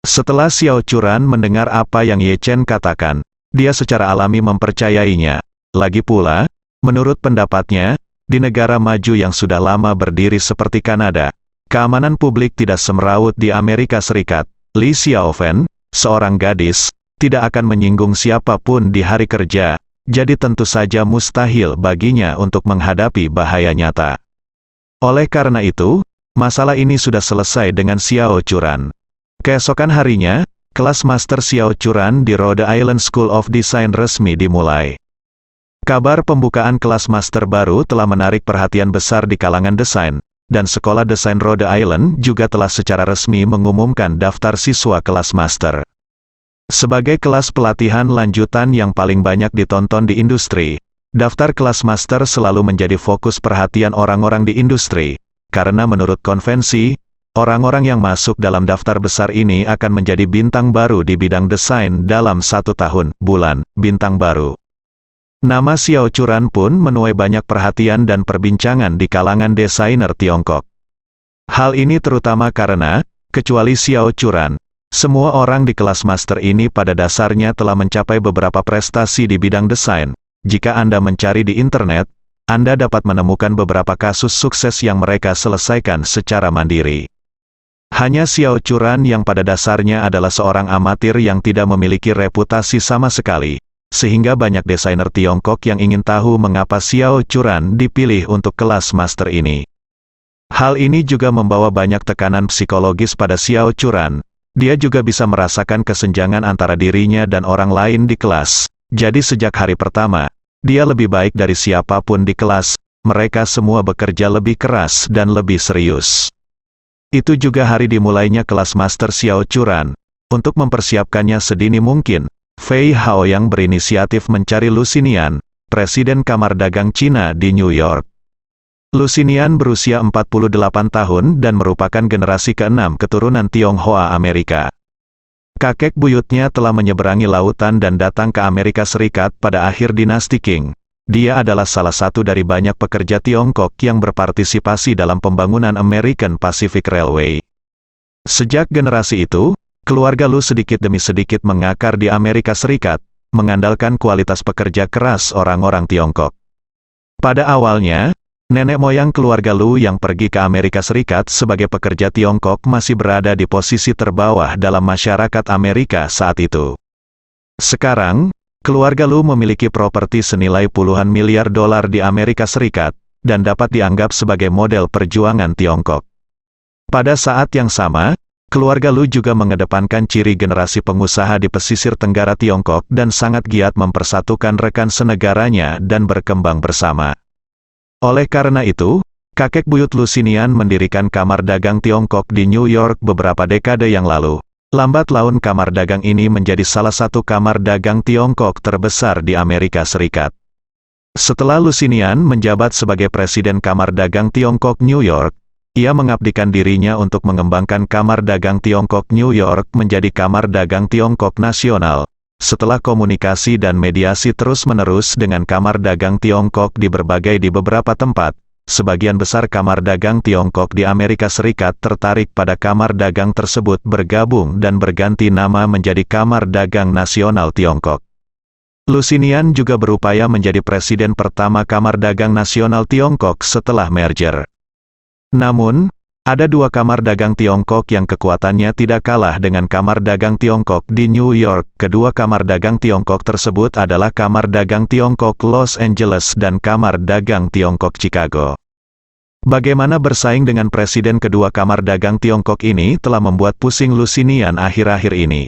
Speaker 2: Setelah Xiao Churan mendengar apa yang Ye Chen katakan, dia secara alami mempercayainya. Lagi pula, menurut pendapatnya, di negara maju yang sudah lama berdiri seperti Kanada, keamanan publik tidak semrawut di Amerika Serikat. Li Xiaofen, seorang gadis, tidak akan menyinggung siapapun di hari kerja, jadi tentu saja mustahil baginya untuk menghadapi bahaya nyata. Oleh karena itu, masalah ini sudah selesai dengan Xiao Churan. Keesokan harinya, kelas Master Xiao Churan di Rhode Island School of Design resmi dimulai. Kabar pembukaan kelas Master baru telah menarik perhatian besar di kalangan desain, dan Sekolah Desain Rhode Island juga telah secara resmi mengumumkan daftar siswa kelas Master. Sebagai kelas pelatihan lanjutan yang paling banyak ditonton di industri, daftar kelas master selalu menjadi fokus perhatian orang-orang di industri, karena menurut konvensi, orang-orang yang masuk dalam daftar besar ini akan menjadi bintang baru di bidang desain dalam 1 tahun, bulan, bintang baru. Nama Xiao Churan pun menuai banyak perhatian dan perbincangan di kalangan desainer Tiongkok. Hal ini terutama karena, kecuali Xiao Churan, semua orang di kelas master ini pada dasarnya telah mencapai beberapa prestasi di bidang desain. Jika Anda mencari di internet, Anda dapat menemukan beberapa kasus sukses yang mereka selesaikan secara mandiri. Hanya Xiao Churan yang pada dasarnya adalah seorang amatir yang tidak memiliki reputasi sama sekali, sehingga banyak desainer Tiongkok yang ingin tahu mengapa Xiao Churan dipilih untuk kelas master ini. Hal ini juga membawa banyak tekanan psikologis pada Xiao Churan. Dia juga bisa merasakan kesenjangan antara dirinya dan orang lain di kelas. Jadi sejak hari pertama, dia lebih baik dari siapapun di kelas, mereka semua bekerja lebih keras dan lebih serius. Itu juga hari dimulainya kelas Master Xiao Churan. Untuk mempersiapkannya sedini mungkin, Fei Haoyang berinisiatif mencari Lu Xinian, Presiden Kamar Dagang Cina di New York. Lu Xinian berusia 48 tahun dan merupakan generasi ke-6 keturunan Tionghoa Amerika. Kakek buyutnya telah menyeberangi lautan dan datang ke Amerika Serikat pada akhir dinasti Qing. Dia adalah salah satu dari banyak pekerja Tiongkok yang berpartisipasi dalam pembangunan American Pacific Railway. Sejak generasi itu, keluarga Lu sedikit demi sedikit mengakar di Amerika Serikat, mengandalkan kualitas pekerja keras orang-orang Tiongkok. Pada awalnya, nenek moyang keluarga Lu yang pergi ke Amerika Serikat sebagai pekerja Tiongkok masih berada di posisi terbawah dalam masyarakat Amerika saat itu. Sekarang, keluarga Lu memiliki properti senilai puluhan miliar dolar di Amerika Serikat, dan dapat dianggap sebagai model perjuangan Tiongkok. Pada saat yang sama, keluarga Lu juga mengedepankan ciri generasi pengusaha di pesisir tenggara Tiongkok dan sangat giat mempersatukan rekan senegaranya dan berkembang bersama. Oleh karena itu, kakek buyut Lu Xinian mendirikan Kamar Dagang Tiongkok di New York beberapa dekade yang lalu. Lambat laun kamar dagang ini menjadi salah satu kamar dagang Tiongkok terbesar di Amerika Serikat. Setelah Lu Xinian menjabat sebagai Presiden Kamar Dagang Tiongkok New York, ia mengabdikan dirinya untuk mengembangkan Kamar Dagang Tiongkok New York menjadi Kamar Dagang Tiongkok Nasional. Setelah komunikasi dan mediasi terus-menerus dengan Kamar Dagang Tiongkok di beberapa tempat, sebagian besar Kamar Dagang Tiongkok di Amerika Serikat tertarik pada Kamar Dagang tersebut bergabung dan berganti nama menjadi Kamar Dagang Nasional Tiongkok. Lu Xinian juga berupaya menjadi presiden pertama Kamar Dagang Nasional Tiongkok setelah merger. Namun, ada dua Kamar Dagang Tiongkok yang kekuatannya tidak kalah dengan Kamar Dagang Tiongkok di New York. Kedua Kamar Dagang Tiongkok tersebut adalah Kamar Dagang Tiongkok Los Angeles dan Kamar Dagang Tiongkok Chicago. Bagaimana bersaing dengan presiden kedua Kamar Dagang Tiongkok ini telah membuat pusing Lu Xinian akhir-akhir ini.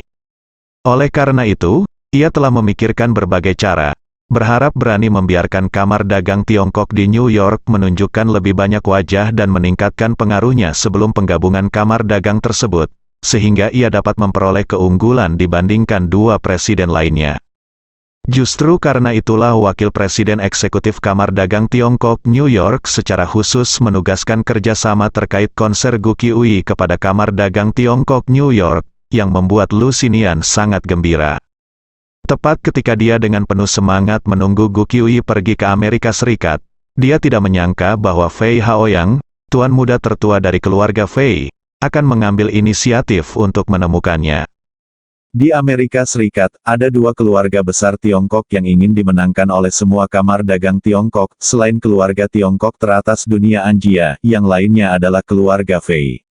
Speaker 2: Oleh karena itu, ia telah memikirkan berbagai cara, berharap berani membiarkan Kamar Dagang Tiongkok di New York menunjukkan lebih banyak wajah dan meningkatkan pengaruhnya sebelum penggabungan Kamar Dagang tersebut, sehingga ia dapat memperoleh keunggulan dibandingkan dua presiden lainnya. Justru karena itulah Wakil Presiden Eksekutif Kamar Dagang Tiongkok New York secara khusus menugaskan kerjasama terkait konser Gu Qiuyi kepada Kamar Dagang Tiongkok New York, yang membuat Lu Xinian sangat gembira. Tepat ketika dia dengan penuh semangat menunggu Gu Qiuyi pergi ke Amerika Serikat, dia tidak menyangka bahwa Fei Haoyang, tuan muda tertua dari keluarga Fei, akan mengambil inisiatif untuk menemukannya.
Speaker 3: Di Amerika Serikat, ada dua keluarga besar Tiongkok yang ingin dimenangkan oleh semua Kamar Dagang Tiongkok. Selain keluarga Tiongkok teratas dunia Anjia, yang lainnya adalah keluarga Fei.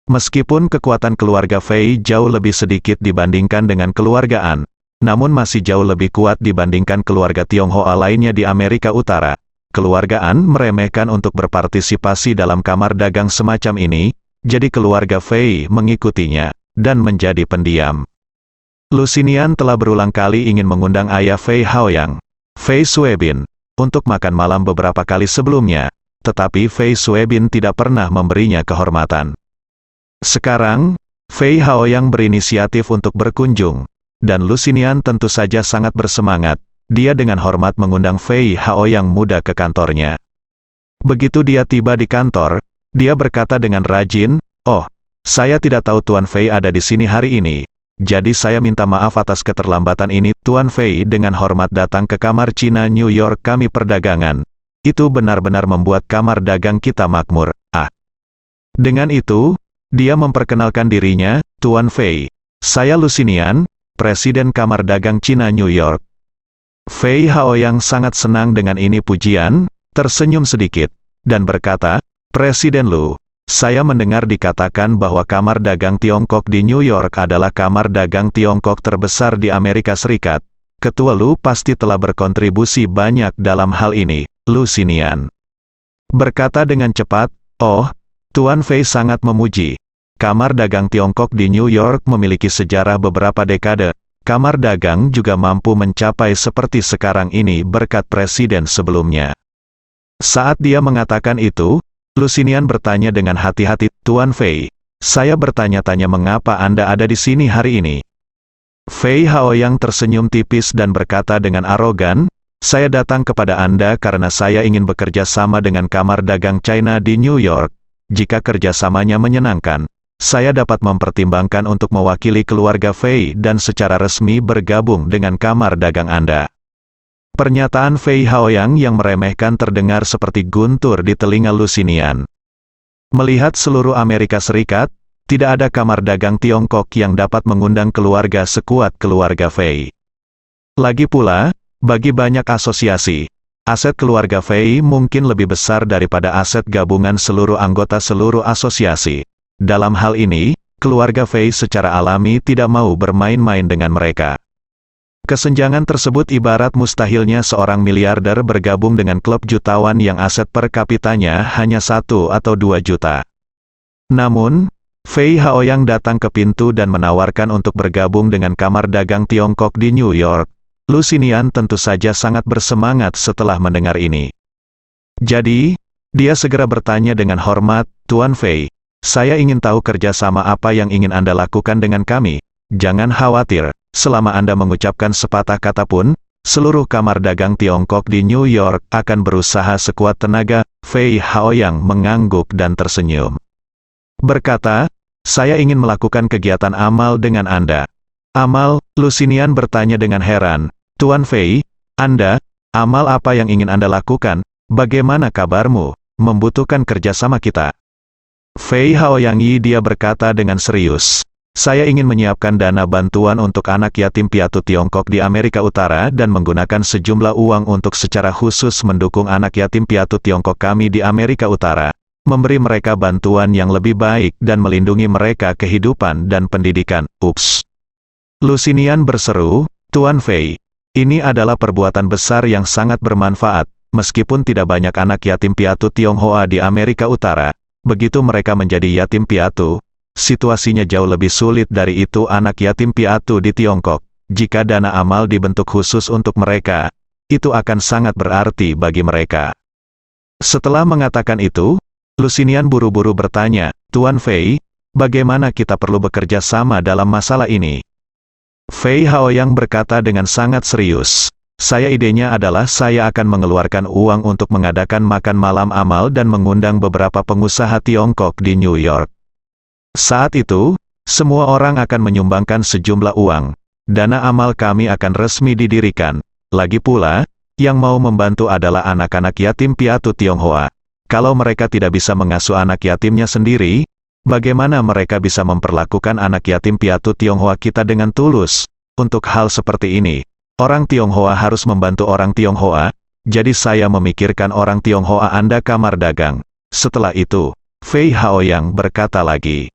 Speaker 2: Meskipun kekuatan keluarga Fei jauh lebih sedikit dibandingkan dengan keluarga An, namun masih jauh lebih kuat dibandingkan keluarga Tionghoa lainnya di Amerika Utara. Keluarga An meremehkan untuk berpartisipasi dalam kamar dagang semacam ini, jadi keluarga Fei mengikutinya, dan menjadi pendiam. Lu Xinian telah berulang kali ingin mengundang ayah Fei Haoyang, Fei Suebin, untuk makan malam beberapa kali sebelumnya, tetapi Fei Suebin tidak pernah memberinya kehormatan. Sekarang, Fei Haoyang berinisiatif untuk berkunjung, dan Lu Xinian tentu saja sangat bersemangat. Dia dengan hormat mengundang Fei Haoyang muda ke kantornya. Begitu dia tiba di kantor, dia berkata dengan rajin, "Oh, saya tidak tahu Tuan Fei ada di sini hari ini. Jadi saya minta maaf atas keterlambatan ini." Tuan Fei dengan hormat datang ke kamar Cina New York kami perdagangan. Itu benar-benar membuat kamar dagang kita makmur. Dengan itu, dia memperkenalkan dirinya, "Tuan Fei, saya Lu Xinian, Presiden Kamar Dagang Cina New York." Fei Haoyang sangat senang dengan ini pujian, tersenyum sedikit, dan berkata, "Presiden Lu, saya mendengar dikatakan bahwa Kamar Dagang Tiongkok di New York adalah Kamar Dagang Tiongkok terbesar di Amerika Serikat. Ketua Lu pasti telah berkontribusi banyak dalam hal ini." Lu Xinian berkata dengan cepat, "Oh, Tuan Fei sangat memuji. Kamar Dagang Tiongkok di New York memiliki sejarah beberapa dekade. Kamar dagang juga mampu mencapai seperti sekarang ini berkat presiden sebelumnya." Saat dia mengatakan itu, Lu Xinian bertanya dengan hati-hati, "Tuan Fei, saya bertanya-tanya mengapa Anda ada di sini hari ini?" Fei Haoyang tersenyum tipis dan berkata dengan arogan, "Saya datang kepada Anda karena saya ingin bekerja sama dengan Kamar Dagang China di New York. Jika kerjasamanya menyenangkan, saya dapat mempertimbangkan untuk mewakili keluarga Fei dan secara resmi bergabung dengan Kamar Dagang Anda." Pernyataan Fei Haoyang yang meremehkan terdengar seperti guntur di telinga Lu Xinian. Melihat seluruh Amerika Serikat, tidak ada kamar dagang Tiongkok yang dapat mengundang keluarga sekuat keluarga Fei. Lagi pula, bagi banyak asosiasi, aset keluarga Fei mungkin lebih besar daripada aset gabungan seluruh anggota seluruh asosiasi. Dalam hal ini, keluarga Fei secara alami tidak mau bermain-main dengan mereka. Kesenjangan tersebut ibarat mustahilnya seorang miliarder bergabung dengan klub jutawan yang aset per kapitanya hanya 1 atau 2 juta. Namun, Fei Haoyang datang ke pintu dan menawarkan untuk bergabung dengan Kamar Dagang Tiongkok di New York. Lu Xinian tentu saja sangat bersemangat setelah mendengar ini. Jadi, dia segera bertanya dengan hormat, "Tuan Fei, saya ingin tahu kerjasama apa yang ingin Anda lakukan dengan kami. Jangan khawatir, selama Anda mengucapkan sepatah kata pun, seluruh kamar dagang Tiongkok di New York akan berusaha sekuat tenaga. Fei Haoyang mengangguk dan tersenyum. Berkata, saya ingin melakukan kegiatan amal dengan Anda. Amal? Lusinian bertanya dengan heran. Tuan Fei, Anda, amal apa yang ingin Anda lakukan? Bagaimana kabarmu? Membutuhkan kerjasama kita. Fei Haoyang dia berkata dengan serius. Saya ingin menyiapkan dana bantuan untuk anak yatim piatu Tiongkok di Amerika Utara dan menggunakan sejumlah uang untuk secara khusus mendukung anak yatim piatu Tiongkok kami di Amerika Utara, memberi mereka bantuan yang lebih baik dan melindungi mereka kehidupan dan pendidikan. Ups. Lusinian berseru, Tuan Fei, ini adalah perbuatan besar yang sangat bermanfaat, meskipun tidak banyak anak yatim piatu Tionghoa di Amerika Utara. Begitu mereka menjadi yatim piatu, situasinya jauh lebih sulit dari itu anak yatim piatu di Tiongkok. Jika dana amal dibentuk khusus untuk mereka, itu akan sangat berarti bagi mereka. Setelah mengatakan itu, Lusinian buru-buru bertanya, Tuan Fei, bagaimana kita perlu bekerja sama dalam masalah ini? Fei Haoyang berkata dengan sangat serius. Idenya adalah saya akan mengeluarkan uang untuk mengadakan makan malam amal dan mengundang beberapa pengusaha Tiongkok di New York. Saat itu, semua orang akan menyumbangkan sejumlah uang. Dana amal kami akan resmi didirikan. Lagi pula, yang mau membantu adalah anak-anak yatim piatu Tionghoa. Kalau mereka tidak bisa mengasuh anak yatimnya sendiri, bagaimana mereka bisa memperlakukan anak yatim piatu Tionghoa kita dengan tulus? Untuk hal seperti ini, orang Tionghoa harus membantu orang Tionghoa, jadi saya memikirkan orang Tionghoa Anda kamar dagang. Setelah itu, Fei Haoyang berkata lagi.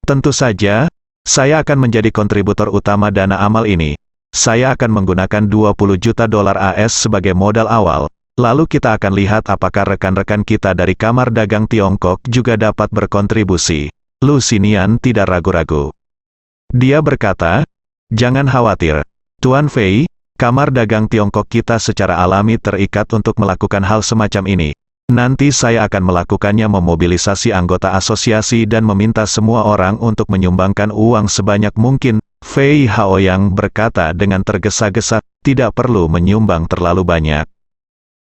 Speaker 2: Tentu saja, saya akan menjadi kontributor utama dana amal ini. Saya akan menggunakan 20 juta dolar AS sebagai modal awal, lalu kita akan lihat apakah rekan-rekan kita dari kamar dagang Tiongkok juga dapat berkontribusi. Lusinian tidak ragu-ragu. Dia berkata, jangan khawatir. Tuan Fei, kamar dagang Tiongkok kita secara alami terikat untuk melakukan hal semacam ini. Nanti saya akan melakukannya memobilisasi anggota asosiasi dan meminta semua orang untuk menyumbangkan uang sebanyak mungkin. Fei Haoyang berkata dengan tergesa-gesa, tidak perlu menyumbang terlalu banyak.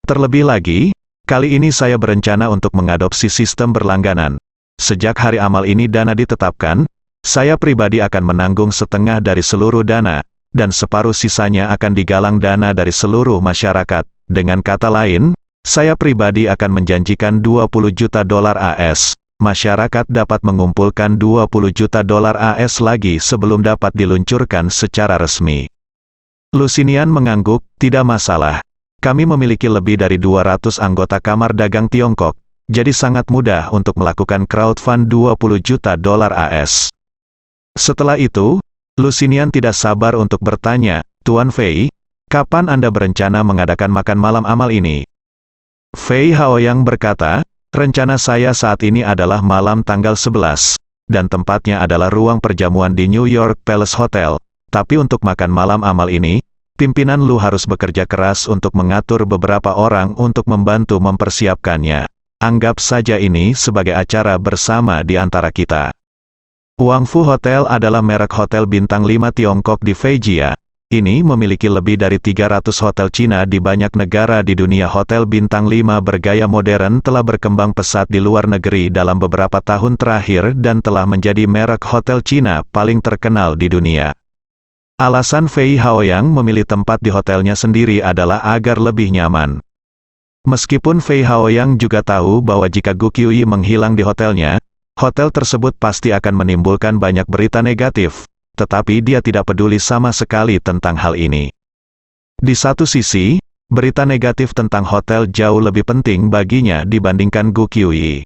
Speaker 2: Terlebih lagi, kali ini saya berencana untuk mengadopsi sistem berlangganan. Sejak hari amal ini dana ditetapkan, saya pribadi akan menanggung setengah dari seluruh dana, dan separuh sisanya akan digalang dana dari seluruh masyarakat. Dengan kata lain, saya pribadi akan menjanjikan 20 juta dolar AS. Masyarakat dapat mengumpulkan 20 juta dolar AS lagi sebelum dapat diluncurkan secara resmi. Lusinian mengangguk, tidak masalah. Kami memiliki lebih dari 200 anggota kamar dagang Tiongkok, jadi sangat mudah untuk melakukan crowdfund 20 juta dolar AS. Setelah itu, Lusinian tidak sabar untuk bertanya, Tuan Fei, kapan Anda berencana mengadakan makan malam amal ini? Fei Haoyang berkata, rencana saya saat ini adalah malam tanggal 11, dan tempatnya adalah ruang perjamuan di New York Palace Hotel. Tapi untuk makan malam amal ini, pimpinan Lu harus bekerja keras untuk mengatur beberapa orang untuk membantu mempersiapkannya. Anggap saja ini sebagai acara bersama di antara kita. Wangfu Hotel adalah merek hotel bintang 5 Tiongkok di Feijia. Ini memiliki lebih dari 300 hotel Cina di banyak negara di dunia. Hotel bintang 5 bergaya modern telah berkembang pesat di luar negeri dalam beberapa tahun terakhir dan telah menjadi merek hotel Cina paling terkenal di dunia. Alasan Fei Haoyang memilih tempat di hotelnya sendiri adalah agar lebih nyaman. Meskipun Fei Haoyang juga tahu bahwa jika Gu Qiuyi menghilang di hotelnya, hotel tersebut pasti akan menimbulkan banyak berita negatif, tetapi dia tidak peduli sama sekali tentang hal ini. Di satu sisi, berita negatif tentang hotel jauh lebih penting baginya dibandingkan Gu Qiuyi.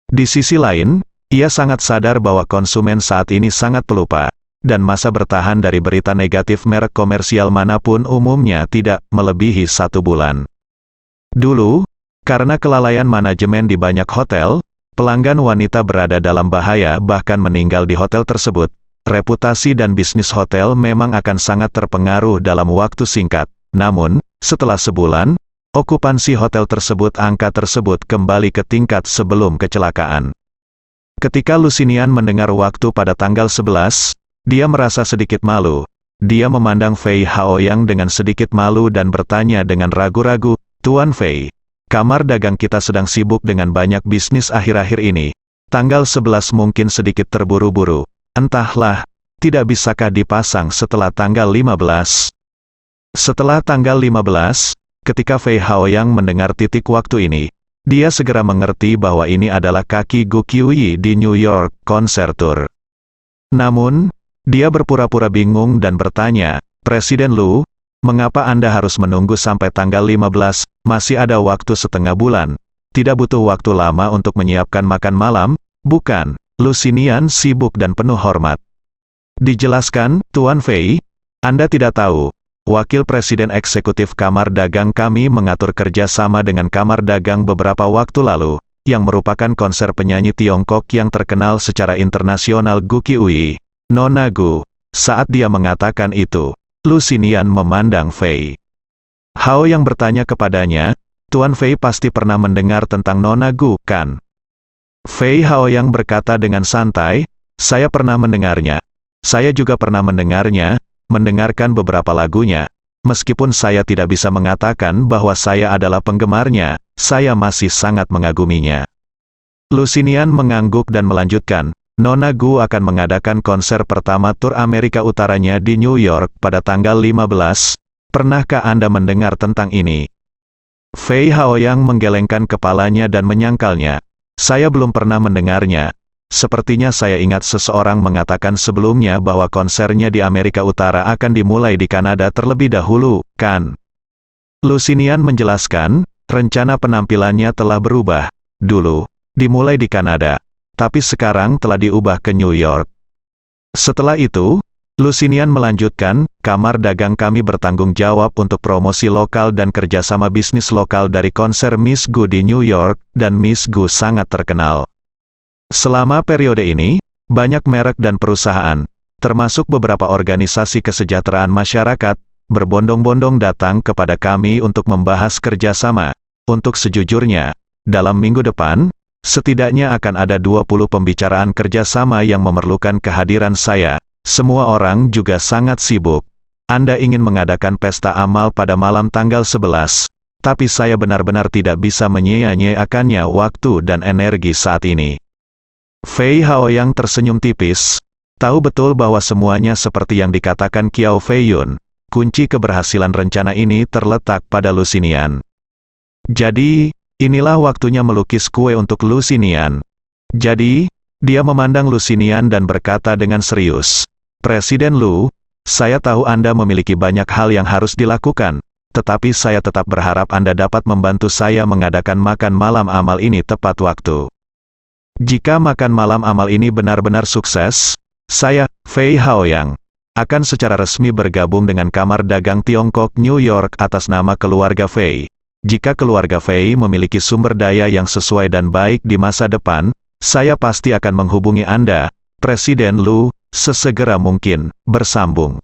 Speaker 2: Di sisi lain, ia sangat sadar bahwa konsumen saat ini sangat pelupa, dan masa bertahan dari berita negatif merek komersial manapun umumnya tidak melebihi 1 bulan. Dulu, karena kelalaian manajemen di banyak hotel, pelanggan wanita berada dalam bahaya bahkan meninggal di hotel tersebut. Reputasi dan bisnis hotel memang akan sangat terpengaruh dalam waktu singkat. Namun, setelah sebulan, okupansi hotel tersebut angka tersebut kembali ke tingkat sebelum kecelakaan. Ketika Lusinian mendengar waktu pada tanggal 11, dia merasa sedikit malu. Dia memandang Fei Haoyang dengan sedikit malu dan bertanya dengan ragu-ragu, "Tuan Fei, kamar dagang kita sedang sibuk dengan banyak bisnis akhir-akhir ini. Tanggal 11 mungkin sedikit terburu-buru. Entahlah, tidak bisakah dipasang setelah tanggal 15?" Setelah tanggal 15, ketika Fei Haoyang mendengar titik waktu ini, dia segera mengerti bahwa ini adalah kaki Gu Qiuyi di New York konser tour. Namun, dia berpura-pura bingung dan bertanya, "Presiden Lu, mengapa Anda harus menunggu sampai tanggal 15? Masih ada waktu setengah bulan. Tidak butuh waktu lama untuk menyiapkan makan malam, bukan?" Lu Xinian sibuk dan penuh hormat. "Dijelaskan, Tuan Fei, Anda tidak tahu. Wakil Presiden Eksekutif Kamar Dagang kami mengatur kerjasama dengan Kamar Dagang beberapa waktu lalu, yang merupakan konser penyanyi Tiongkok yang terkenal secara internasional Gu Qiuyi. Nona Gu." Saat dia mengatakan itu, Lu Xinian memandang Fei Hao yang bertanya kepadanya, "Tuan Fei pasti pernah mendengar tentang Nona Gu, kan?" Fei Hao yang berkata dengan santai, "Saya pernah mendengarnya. Saya juga pernah mendengarkan beberapa lagunya. Meskipun saya tidak bisa mengatakan bahwa saya adalah penggemarnya, saya masih sangat mengaguminya." Lu Xinian mengangguk dan melanjutkan, "Nona Gu akan mengadakan konser pertama tur Amerika Utaranya di New York pada tanggal 15. Pernahkah Anda mendengar tentang ini?" Fei Haoyang menggelengkan kepalanya dan menyangkalnya. "Saya belum pernah mendengarnya. Sepertinya saya ingat seseorang mengatakan sebelumnya bahwa konsernya di Amerika Utara akan dimulai di Kanada terlebih dahulu, kan?" Lu Xinian menjelaskan, rencana penampilannya telah berubah. Dulu, dimulai di Kanada, tapi sekarang telah diubah ke New York. Setelah itu, Lu Xinian melanjutkan, "Kamar dagang kami bertanggung jawab untuk promosi lokal dan kerjasama bisnis lokal dari konser Miss Gu di New York, dan Miss Gu sangat terkenal. Selama periode ini, banyak merek dan perusahaan, termasuk beberapa organisasi kesejahteraan masyarakat, berbondong-bondong datang kepada kami untuk membahas kerjasama. Untuk sejujurnya, dalam minggu depan, setidaknya akan ada 20 pembicaraan kerjasama yang memerlukan kehadiran saya. Semua orang juga sangat sibuk. Anda ingin mengadakan pesta amal pada malam tanggal 11, tapi saya benar-benar tidak bisa menyia-nyiakannya waktu dan energi saat ini." Fei Haoyang tersenyum tipis, tahu betul bahwa semuanya seperti yang dikatakan Qiao Feiyun. Kunci keberhasilan rencana ini terletak pada Lu Xinian. Jadi, inilah waktunya melukis kue untuk Lu Xinian. Jadi, dia memandang Lu Xinian dan berkata dengan serius, "Presiden Lu, saya tahu Anda memiliki banyak hal yang harus dilakukan, tetapi saya tetap berharap Anda dapat membantu saya mengadakan makan malam amal ini tepat waktu. Jika makan malam amal ini benar-benar sukses, saya, Fei Haoyang, akan secara resmi bergabung dengan Kamar Dagang Tiongkok New York atas nama keluarga Fei. Jika keluarga Fei memiliki sumber daya yang sesuai dan baik di masa depan, saya pasti akan menghubungi Anda, Presiden Lu, sesegera mungkin." Bersambung.